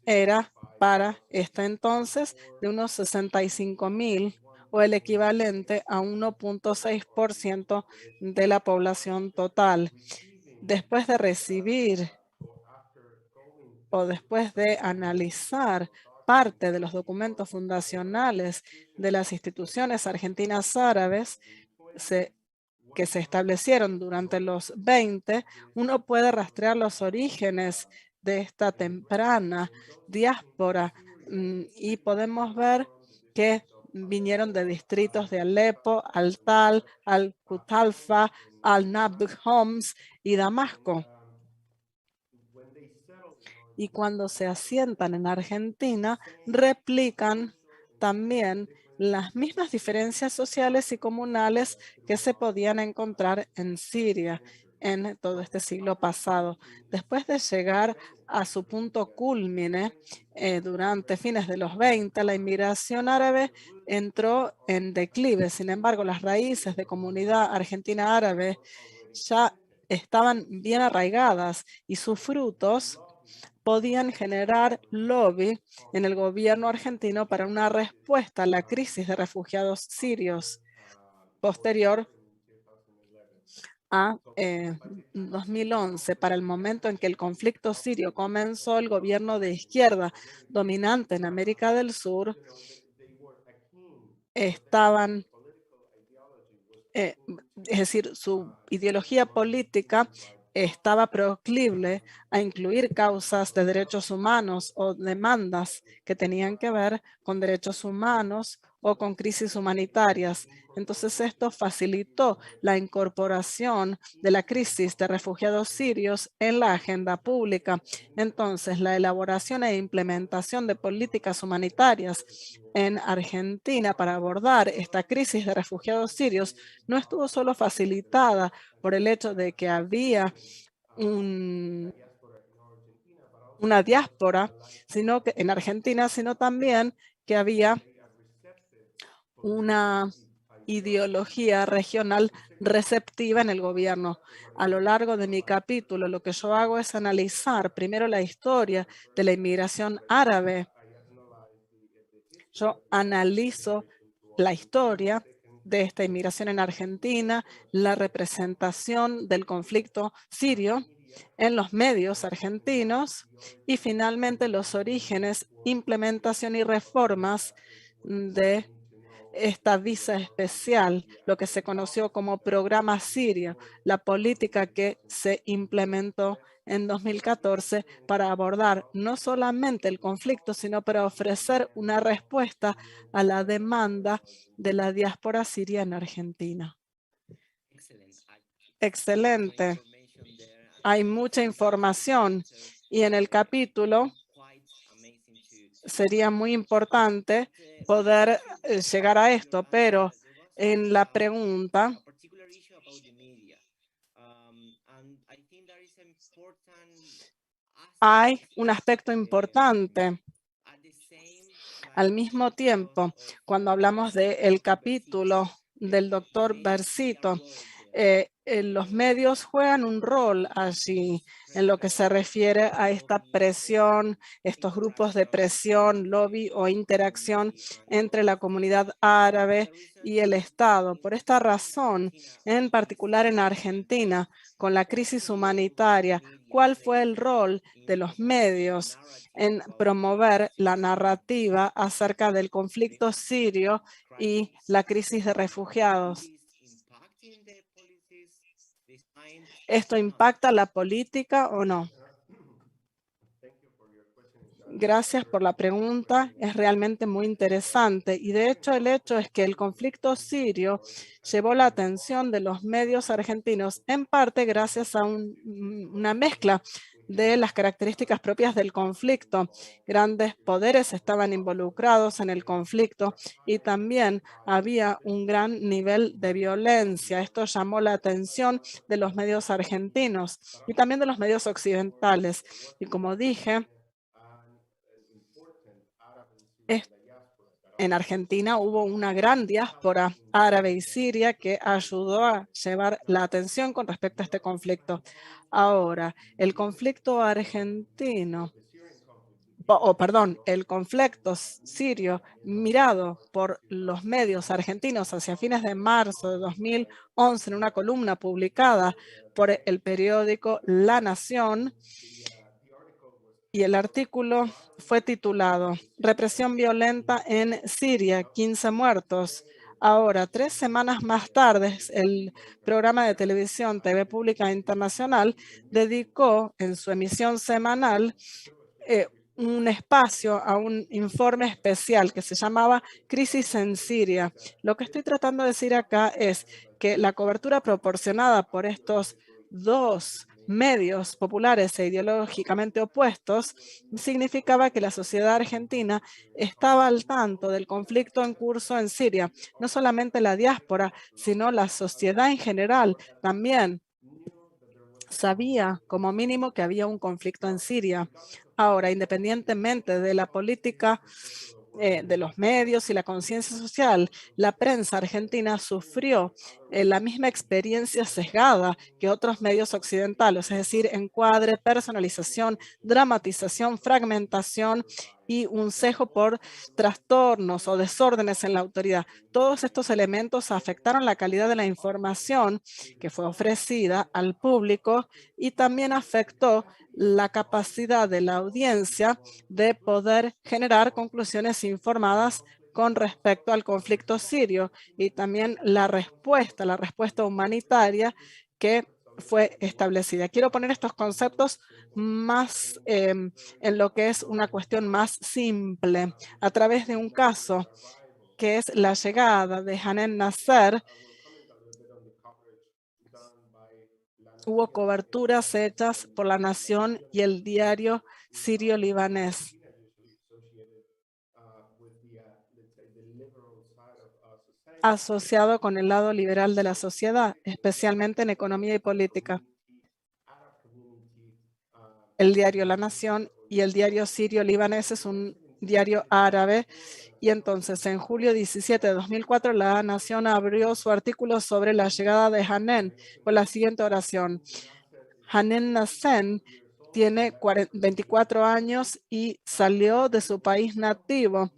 S1: era para este entonces de unos 65.000 o el equivalente a 1.6% de la población total. Después de recibir o después de analizar parte de los documentos fundacionales de las instituciones argentinas árabes, que se establecieron durante los 20, uno puede rastrear los orígenes de esta temprana diáspora y podemos ver que vinieron de distritos de Alepo, Al-Tal, Al-Qutalfa, Al-Nabd, Homs y Damasco. Y cuando se asientan en Argentina, replican también las mismas diferencias sociales y comunales que se podían encontrar en Siria en todo este siglo pasado. Después de llegar a su punto cúlmine durante fines de los 20, la inmigración árabe entró en declive. Sin embargo, las raíces de comunidad argentina árabe ya estaban bien arraigadas y sus frutos podían generar lobby en el gobierno argentino para una respuesta a la crisis de refugiados sirios posterior a 2011. Para el momento en que el conflicto sirio comenzó, el gobierno de izquierda dominante en América del Sur estaban es decir, su ideología política estaba proclive a incluir causas de derechos humanos o demandas que tenían que ver con derechos humanos o con crisis humanitarias. Entonces, esto facilitó la incorporación de la crisis de refugiados sirios en la agenda pública. Entonces, la elaboración e implementación de políticas humanitarias en Argentina para abordar esta crisis de refugiados sirios no estuvo solo facilitada por el hecho de que había una diáspora sino que, en Argentina, sino también que había una ideología regional receptiva en el gobierno. A lo largo de mi capítulo, lo que yo hago es analizar primero la historia de la inmigración árabe. Yo analizo la historia de esta inmigración en Argentina, la representación del conflicto sirio en los medios argentinos y finalmente los orígenes, implementación y reformas de esta visa especial, lo que se conoció como Programa Sirio, la política que se implementó en 2014 para abordar no solamente el conflicto, sino para ofrecer una respuesta a la demanda de la diáspora siria en Argentina. Excelente. Hay mucha información y en el capítulo sería muy importante poder llegar a esto, pero en la pregunta hay un aspecto importante. Al mismo tiempo, cuando hablamos del capítulo del doctor Versito, los medios juegan un rol allí en lo que se refiere a esta presión, estos grupos de presión, lobby o interacción entre la comunidad árabe y el Estado. Por esta razón, en particular en Argentina, con la crisis humanitaria, ¿cuál fue el rol de los medios en promover la narrativa acerca del conflicto sirio y la crisis de refugiados? ¿Esto impacta la política o no? Gracias por la pregunta. Es realmente muy interesante. Y de hecho, el hecho es que el conflicto sirio llevó la atención de los medios argentinos, en parte gracias a una mezcla de las características propias del conflicto. Grandes poderes estaban involucrados en el conflicto y también había un gran nivel de violencia. Esto llamó la atención de los medios argentinos y también de los medios occidentales. Y como dije, en Argentina hubo una gran diáspora árabe y siria que ayudó a llevar la atención con respecto a este conflicto. Ahora, el conflicto argentino, perdón, el conflicto sirio mirado por los medios argentinos hacia fines de marzo de 2011 en una columna publicada por el periódico La Nación, y el artículo fue titulado Represión violenta en Siria, 15 muertos. Ahora, 3 semanas más tarde, el programa de televisión TV Pública Internacional dedicó en su emisión semanal eh, un espacio a un informe especial que se llamaba Crisis en Siria. Lo que estoy tratando de decir acá es que la cobertura proporcionada por estos dos medios populares e ideológicamente opuestos significaba que la sociedad argentina estaba al tanto del conflicto en curso en Siria. No solamente la diáspora, sino la sociedad en general también sabía como mínimo que había un conflicto en Siria. Ahora, independientemente de la política de los medios y la conciencia social, la prensa argentina sufrió la misma experiencia sesgada que otros medios occidentales, es decir, encuadre, personalización, dramatización, fragmentación y un sesgo por trastornos o desórdenes en la autoridad. Todos estos elementos afectaron la calidad de la información que fue ofrecida al público y también afectó la capacidad de la audiencia de poder generar conclusiones informadas con respecto al conflicto sirio y también la respuesta humanitaria que fue establecida. Quiero poner estos conceptos más en lo que es una cuestión más simple a través de un caso que es la llegada de Hanen Nasser. Hubo coberturas hechas por La Nación y el diario sirio-libanés asociado con el lado liberal de la sociedad, especialmente en economía y política. El diario La Nación y el diario sirio-libanés es un diario árabe. Y entonces, en julio 17 de 2004, La Nación abrió su artículo sobre la llegada de Hanen con la siguiente oración. Hanen Nasser tiene 24 años y salió de su país nativo.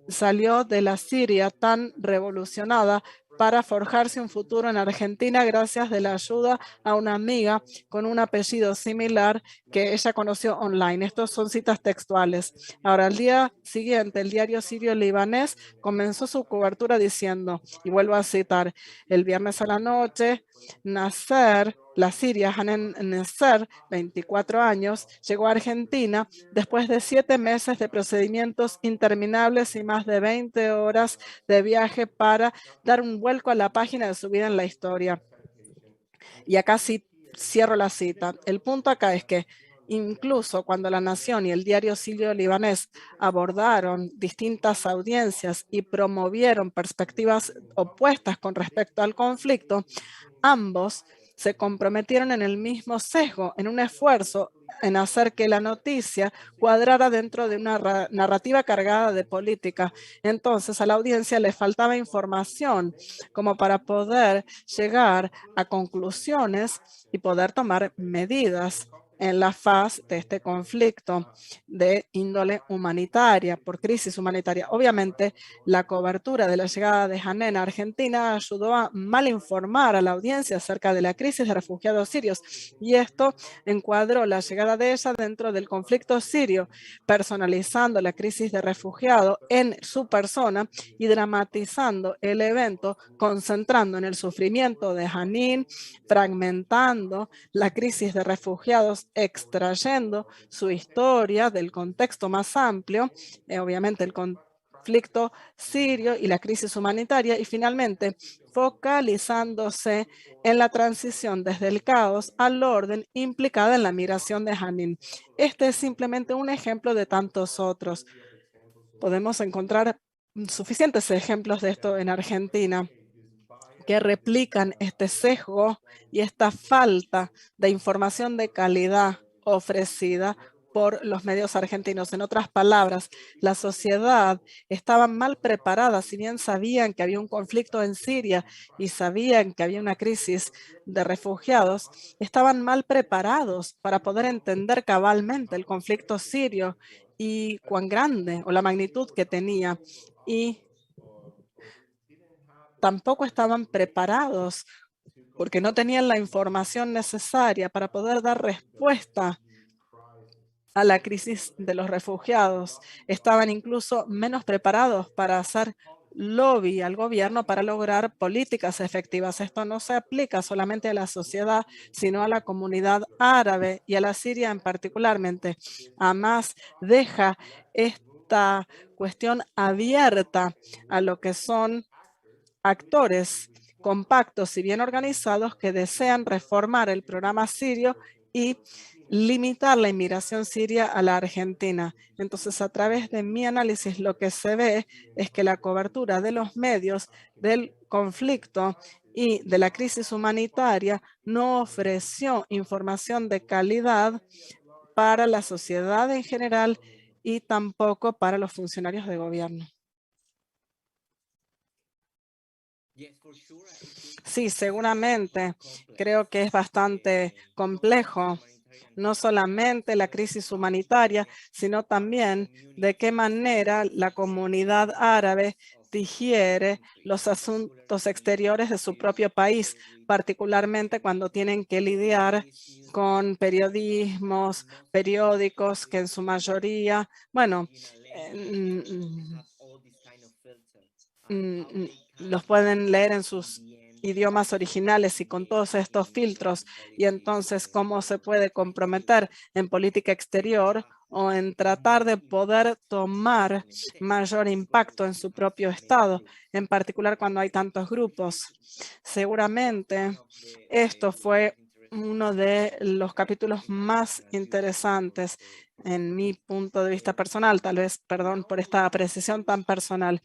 S1: Salió de la Siria tan revolucionada para forjarse un futuro en Argentina gracias de la ayuda a una amiga con un apellido similar que ella conoció online. Estos son citas textuales. Ahora, al día siguiente, el diario sirio-libanés comenzó su cobertura diciendo, y vuelvo a citar, el viernes a la noche, Nasser, la siria Hanen Nasser, 24 años, llegó a Argentina después de 7 meses de procedimientos interminables y más de 20 horas de viaje para dar un vuelco a la página de su vida en la historia. Y acá sí cierro la cita. El punto acá es que Incluso cuando La Nación y el diario Sirio Libanés abordaron distintas audiencias y promovieron perspectivas opuestas con respecto al conflicto, ambos se comprometieron en el mismo sesgo, en un esfuerzo en hacer que la noticia cuadrara dentro de una narrativa cargada de política. Entonces, a la audiencia le faltaba información como para poder llegar a conclusiones y poder tomar medidas en la faz de este conflicto de índole humanitaria, por crisis humanitaria. Obviamente, la cobertura de la llegada de Hanen a Argentina ayudó a mal informar a la audiencia acerca de la crisis de refugiados sirios, y esto encuadró la llegada de ella dentro del conflicto sirio, personalizando la crisis de refugiado en su persona y dramatizando el evento, concentrando en el sufrimiento de Hanin, fragmentando la crisis de refugiados, extrayendo su historia del contexto más amplio, obviamente el conflicto sirio y la crisis humanitaria, y finalmente focalizándose en la transición desde el caos al orden implicada en la migración de Hanin. Este es simplemente un ejemplo de tantos otros. Podemos encontrar suficientes ejemplos de esto en Argentina que replican este sesgo y esta falta de información de calidad ofrecida por los medios argentinos. En otras palabras, la sociedad estaba mal preparada, si bien sabían que había un conflicto en Siria y sabían que había una crisis de refugiados, estaban mal preparados para poder entender cabalmente el conflicto sirio y cuán grande o la magnitud que tenía. Y tampoco estaban preparados porque no tenían la información necesaria para poder dar respuesta a la crisis de los refugiados. Estaban incluso menos preparados para hacer lobby al gobierno para lograr políticas efectivas. Esto no se aplica solamente a la sociedad, sino a la comunidad árabe y a la siria en particularmente. Además, deja esta cuestión abierta a lo que son actores compactos y bien organizados que desean reformar el programa sirio y limitar la inmigración siria a la Argentina. Entonces, a través de mi análisis, lo que se ve es que la cobertura de los medios del conflicto y de la crisis humanitaria no ofreció información de calidad para la sociedad en general y tampoco para los funcionarios de gobierno. Sí, seguramente. Creo que es bastante complejo, no solamente la crisis humanitaria, sino también de qué manera la comunidad árabe digiere los asuntos exteriores de su propio país, particularmente cuando tienen que lidiar con periódicos que en su mayoría, bueno, eh, los pueden leer en sus idiomas originales y con todos estos filtros. Y entonces, ¿cómo se puede comprometer en política exterior o en tratar de poder tomar mayor impacto en su propio estado, en particular cuando hay tantos grupos? Seguramente esto fue uno de los capítulos más interesantes en mi punto de vista personal, tal vez, perdón por esta apreciación tan personal.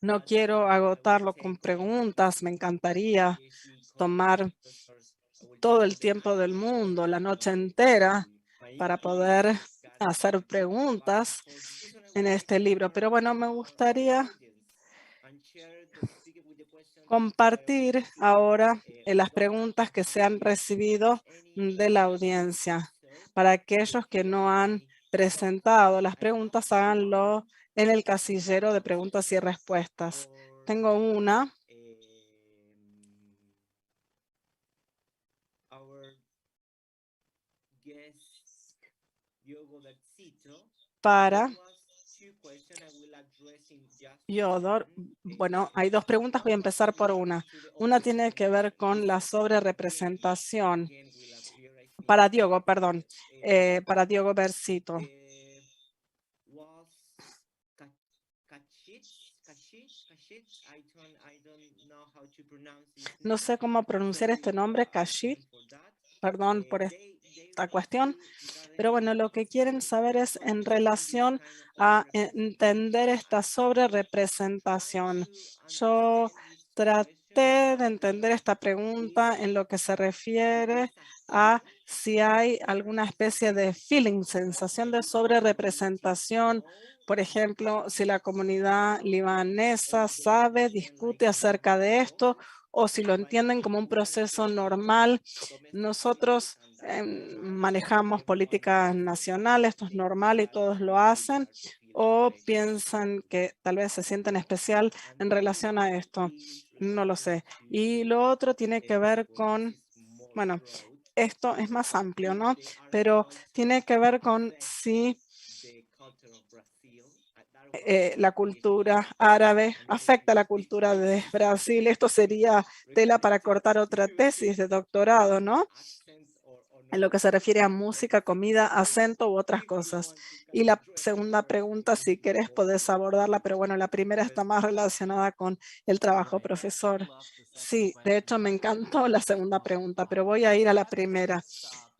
S1: No quiero agotarlo con preguntas, me encantaría tomar todo el tiempo del mundo, la noche entera, para poder hacer preguntas en este libro. Pero bueno, me gustaría compartir ahora las preguntas que se han recibido de la audiencia. Para aquellos que no han presentado las preguntas, háganlo en el casillero de preguntas y respuestas. Tengo una para Yodor. Bueno, hay dos preguntas, voy a empezar por una. Una tiene que ver con la sobrerepresentación. Para Diogo, perdón, para Diogo Versito. No sé cómo pronunciar este nombre, Kashid. Perdón por esta cuestión. Pero bueno, lo que quieren saber es en relación a entender esta sobrerepresentación. Yo traté de entender esta pregunta en lo que se refiere a si hay alguna especie de feeling, sensación de sobrerepresentación. Por ejemplo, si la comunidad libanesa sabe, discute acerca de esto o si lo entienden como un proceso normal. Nosotros manejamos políticas nacionales, esto es normal y todos lo hacen, o piensan que tal vez se sienten especial en relación a esto. No lo sé. Y lo otro tiene que ver con, bueno, esto es más amplio, ¿no? Pero tiene que ver con si la cultura árabe afecta la cultura de Brasil. Esto sería tela para cortar otra tesis de doctorado, ¿no? En lo que se refiere a música, comida, acento u otras cosas. Y la segunda pregunta, si querés, podés abordarla, pero bueno, la primera está más relacionada con el trabajo, profesor. Sí, de hecho me encantó la segunda pregunta, pero voy a ir a la primera.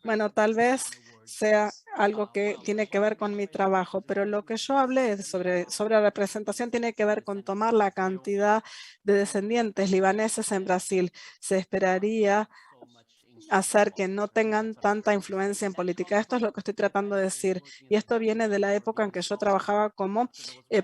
S1: Bueno, tal vez sea algo que tiene que ver con mi trabajo, pero lo que yo hablé sobre representación tiene que ver con tomar la cantidad de descendientes libaneses en Brasil. Se esperaría hacer que no tengan tanta influencia en política. Esto es lo que estoy tratando de decir. Y esto viene de la época en que yo trabajaba como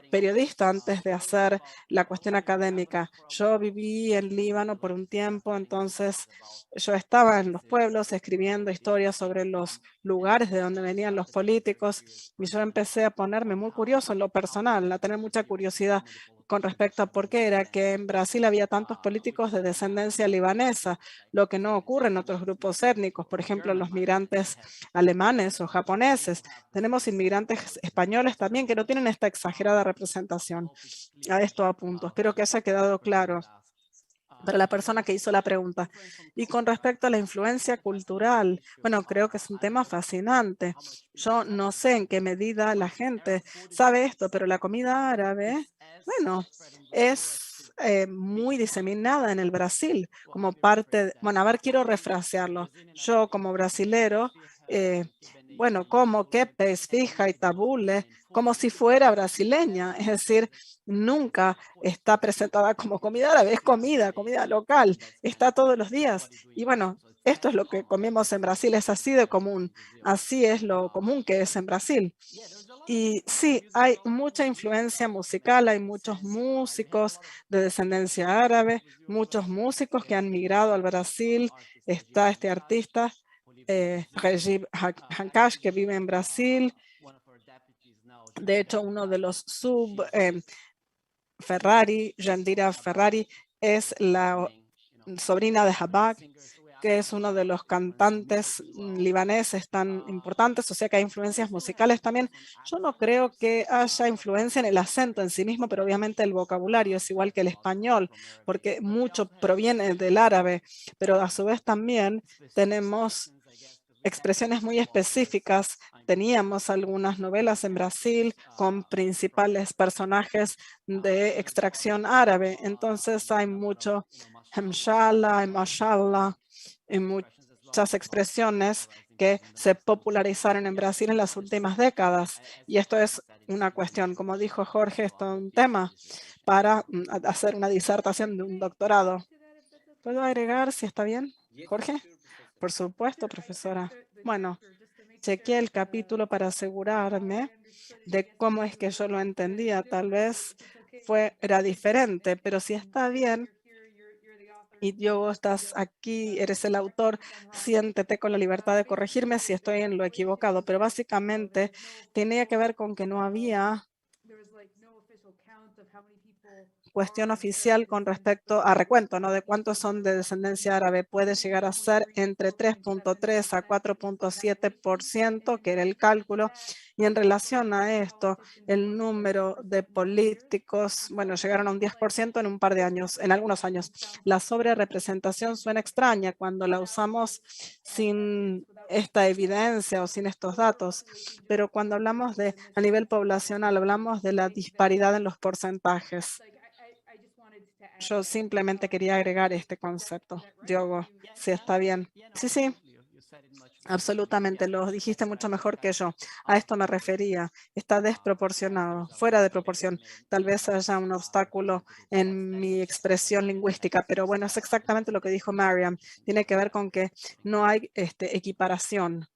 S1: periodista antes de hacer la cuestión académica. Yo viví en Líbano por un tiempo, entonces yo estaba en los pueblos escribiendo historias sobre los lugares de donde venían los políticos y yo empecé a ponerme muy curioso en lo personal, a tener mucha curiosidad con respecto a por qué era que en Brasil había tantos políticos de descendencia libanesa, lo que no ocurre en otros grupos étnicos, por ejemplo, los migrantes alemanes o japoneses. Tenemos inmigrantes españoles también que no tienen esta exagerada representación. A esto apunto. Espero que haya quedado claro para la persona que hizo la pregunta. Y con respecto a la influencia cultural, bueno, creo que es un tema fascinante. Yo no sé en qué medida la gente sabe esto, pero la comida árabe, bueno, es muy diseminada en el Brasil como parte, bueno, a ver, quiero refrasearlo. Yo como brasilero, eh, bueno, como quepes, fija y tabule, como si fuera brasileña, es decir, nunca está presentada como comida árabe, es comida, comida local, está todos los días. Y bueno, esto es lo que comemos en Brasil, es así de común, así es lo común que es en Brasil. Y sí, hay mucha influencia musical, hay muchos músicos de descendencia árabe, muchos músicos que han migrado al Brasil. Está este artista, Regib Hankash, que vive en Brasil. De hecho, uno de los Ferrari, Yandira Ferrari, es la sobrina de Habak, que es uno de los cantantes libaneses tan importantes, o sea que hay influencias musicales también. Yo no creo que haya influencia en el acento en sí mismo, pero obviamente el vocabulario es igual que el español, porque mucho proviene del árabe, pero a su vez también tenemos expresiones muy específicas. Teníamos algunas novelas en Brasil con principales personajes de extracción árabe. Entonces hay mucho hemshala, mashallah, y muchas expresiones que se popularizaron en Brasil en las últimas décadas. Y esto es una cuestión, como dijo Jorge, es todo un tema para hacer una disertación de un doctorado. ¿Puedo agregar si está bien, Jorge? Por supuesto, profesora. Bueno, chequeé el capítulo para asegurarme de cómo es que yo lo entendía. Tal vez era diferente, pero si está bien y yo estás aquí, eres el autor, siéntete con la libertad de corregirme si estoy en lo equivocado. Pero básicamente tenía que ver con que no había cuestión oficial con respecto a recuento, ¿no? De cuántos son de descendencia árabe. Puede llegar a ser entre 3.3 a 4.7%, que era el cálculo. Y en relación a esto, el número de políticos, bueno, llegaron a un 10% en un par de años, en algunos años. La sobrerepresentación suena extraña cuando la usamos sin esta evidencia o sin estos datos, pero cuando hablamos de a nivel poblacional, hablamos de la disparidad en los porcentajes. Yo simplemente quería agregar este concepto. Diogo, si está bien. Sí, sí, absolutamente. Lo dijiste mucho mejor que yo. A esto me refería. Está desproporcionado, fuera de proporción. Tal vez haya un obstáculo en mi expresión lingüística, pero bueno, es exactamente lo que dijo Mariam. Tiene que ver con que no hay equiparación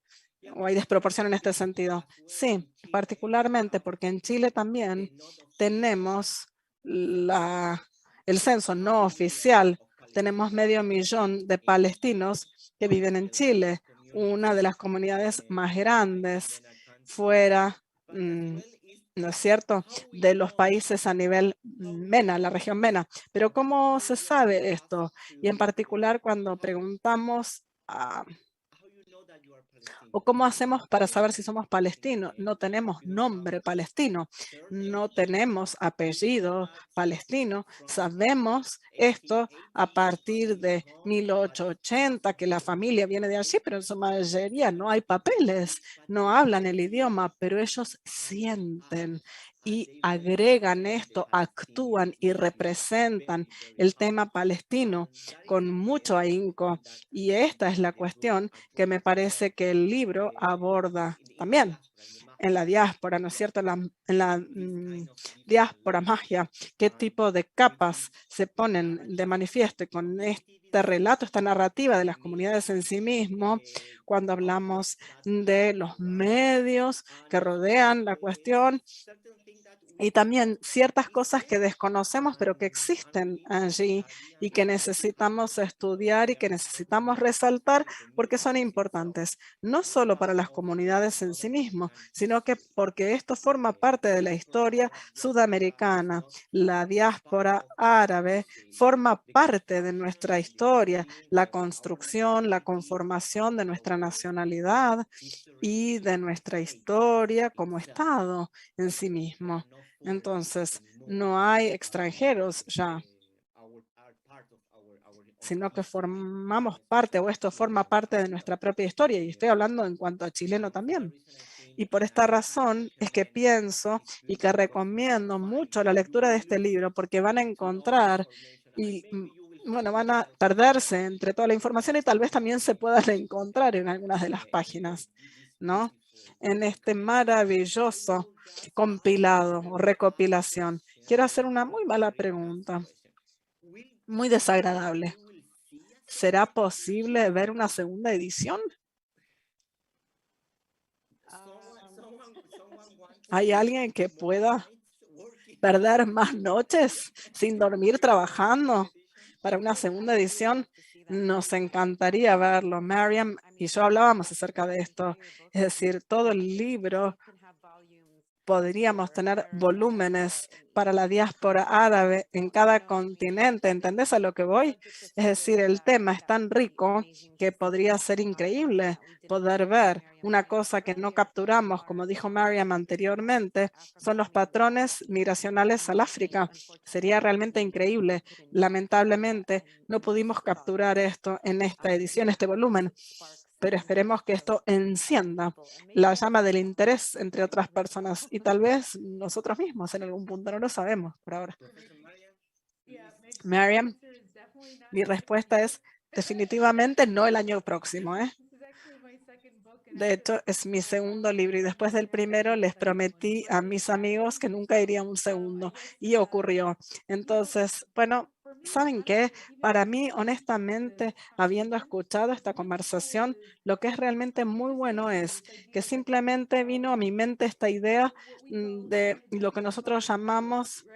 S1: o hay desproporción en este sentido. Sí, particularmente porque en Chile también tenemos el censo no oficial. Tenemos 500.000 de palestinos que viven en Chile, una de las comunidades más grandes fuera, ¿no es cierto?, de los países a nivel MENA, la región MENA. Pero ¿cómo se sabe esto? Y en particular cuando preguntamos a ¿o cómo hacemos para saber si somos palestinos? No tenemos nombre palestino, no tenemos apellido palestino. Sabemos esto a partir de 1880, que la familia viene de allí, pero en su mayoría no hay papeles, no hablan el idioma, pero ellos sienten y agregan esto, actúan y representan el tema palestino con mucho ahínco. Y esta es la cuestión que me parece que el libro aborda también en la diáspora, ¿no es cierto? En la diáspora magia, qué tipo de capas se ponen de manifiesto y con este relato, esta narrativa de las comunidades en sí mismo, cuando hablamos de los medios que rodean la cuestión y también ciertas cosas que desconocemos, pero que existen allí y que necesitamos estudiar y que necesitamos resaltar porque son importantes, no solo para las comunidades en sí mismo, sino que porque esto forma parte de la historia sudamericana. La diáspora árabe forma parte de nuestra historia, la construcción, la conformación de nuestra nacionalidad y de nuestra historia como Estado en sí mismo. Entonces, no hay extranjeros ya, sino que formamos parte o esto forma parte de nuestra propia historia y estoy hablando en cuanto a chileno también. Y por esta razón es que pienso y que recomiendo mucho la lectura de este libro porque van a encontrar y bueno, van a perderse entre toda la información y tal vez también se puedan encontrar en algunas de las páginas, ¿no? En este maravilloso compilado o recopilación. Quiero hacer una muy mala pregunta, muy desagradable. ¿Será posible ver una segunda edición? ¿Hay alguien que pueda perder más noches sin dormir trabajando para una segunda edición? Nos encantaría verlo. Mariam y yo hablábamos acerca de esto. Es decir, todo el libro podríamos tener volúmenes para la diáspora árabe en cada continente. ¿Entendés a lo que voy? Es decir, el tema es tan rico que podría ser increíble poder ver una cosa que no capturamos, como dijo Mariam anteriormente, son los patrones migracionales al África. Sería realmente increíble. Lamentablemente, no pudimos capturar esto en esta edición, este volumen, pero esperemos que esto encienda la llama del interés entre otras personas y tal vez nosotros mismos en algún punto, no lo sabemos por ahora. Mariam, mi respuesta es definitivamente no el año próximo, ¿eh? De hecho, es mi segundo libro y después del primero les prometí a mis amigos que nunca iría a un segundo y ocurrió. Entonces, bueno, ¿saben qué? Para mí, honestamente, habiendo escuchado esta conversación, lo que es realmente muy bueno es que simplemente vino a mi mente esta idea de lo que nosotros llamamos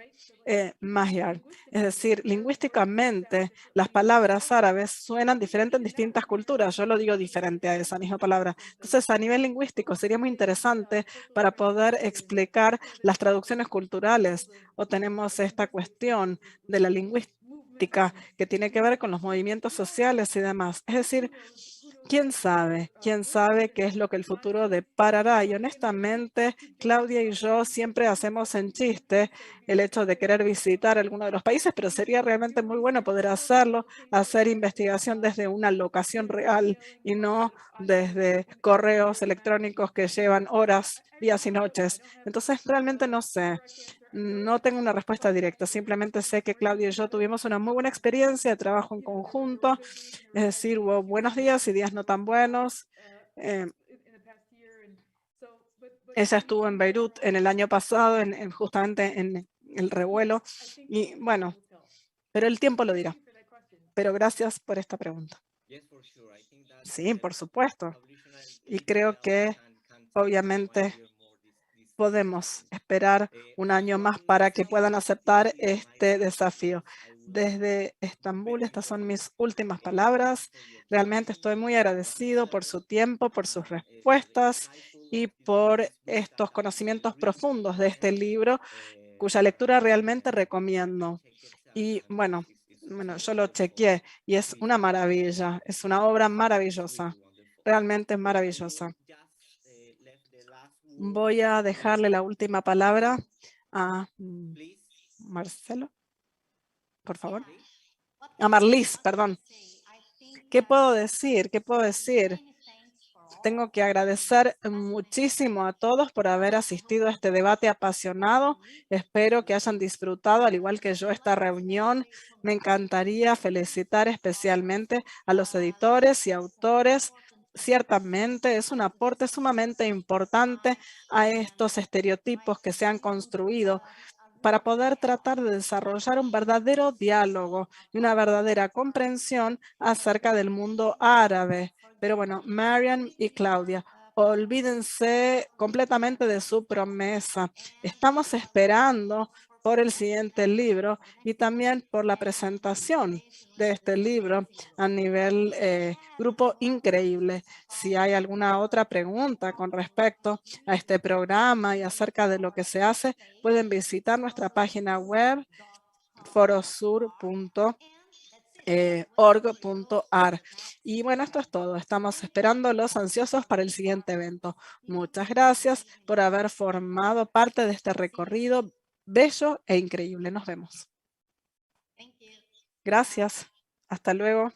S1: Magyar. Es decir, lingüísticamente las palabras árabes suenan diferentes en distintas culturas. Yo lo digo diferente a esa misma palabra. Entonces, a nivel lingüístico sería muy interesante para poder explicar las traducciones culturales o tenemos esta cuestión de la lingüística que tiene que ver con los movimientos sociales y demás. Es decir, quién sabe, quién sabe qué es lo que el futuro deparará. Y honestamente, Claudia y yo siempre hacemos en chiste el hecho de querer visitar alguno de los países, pero sería realmente muy bueno poder hacerlo, hacer investigación desde una locación real y no desde correos electrónicos que llevan horas, días y noches. Entonces, realmente no sé. No tengo una respuesta directa, simplemente sé que Claudia y yo tuvimos una muy buena experiencia de trabajo en conjunto, es decir, hubo buenos días y días no tan buenos. Ella estuvo en Beirut en el año pasado, justamente en el revuelo, y bueno, pero el tiempo lo dirá. Pero gracias por esta pregunta. Sí, por supuesto. Y creo que obviamente podemos esperar un año más para que puedan aceptar este desafío. Desde Estambul, estas son mis últimas palabras. Realmente estoy muy agradecido por su tiempo, por sus respuestas y por estos conocimientos profundos de este libro, cuya lectura realmente recomiendo. Y bueno, yo lo chequeé y es una maravilla, es una obra maravillosa, realmente maravillosa. Voy a dejarle la última palabra a Marcelo, por favor. A Marlis, perdón. ¿Qué puedo decir? ¿Qué puedo decir? Tengo que agradecer muchísimo a todos por haber asistido a este debate apasionado. Espero que hayan disfrutado, al igual que yo, esta reunión. Me encantaría felicitar especialmente a los editores y autores. Ciertamente es un aporte sumamente importante a estos estereotipos que se han construido para poder tratar de desarrollar un verdadero diálogo y una verdadera comprensión acerca del mundo árabe. Pero bueno, Marian y Claudia, olvídense completamente de su promesa. Estamos esperando por el siguiente libro y también por la presentación de este libro a nivel grupo increíble. Si hay alguna otra pregunta con respecto a este programa y acerca de lo que se hace, pueden visitar nuestra página web forosur.org.ar. Y bueno, esto es todo. Estamos esperando los ansiosos para el siguiente evento. Muchas gracias por haber formado parte de este recorrido bello e increíble. Nos vemos. Gracias. Hasta luego.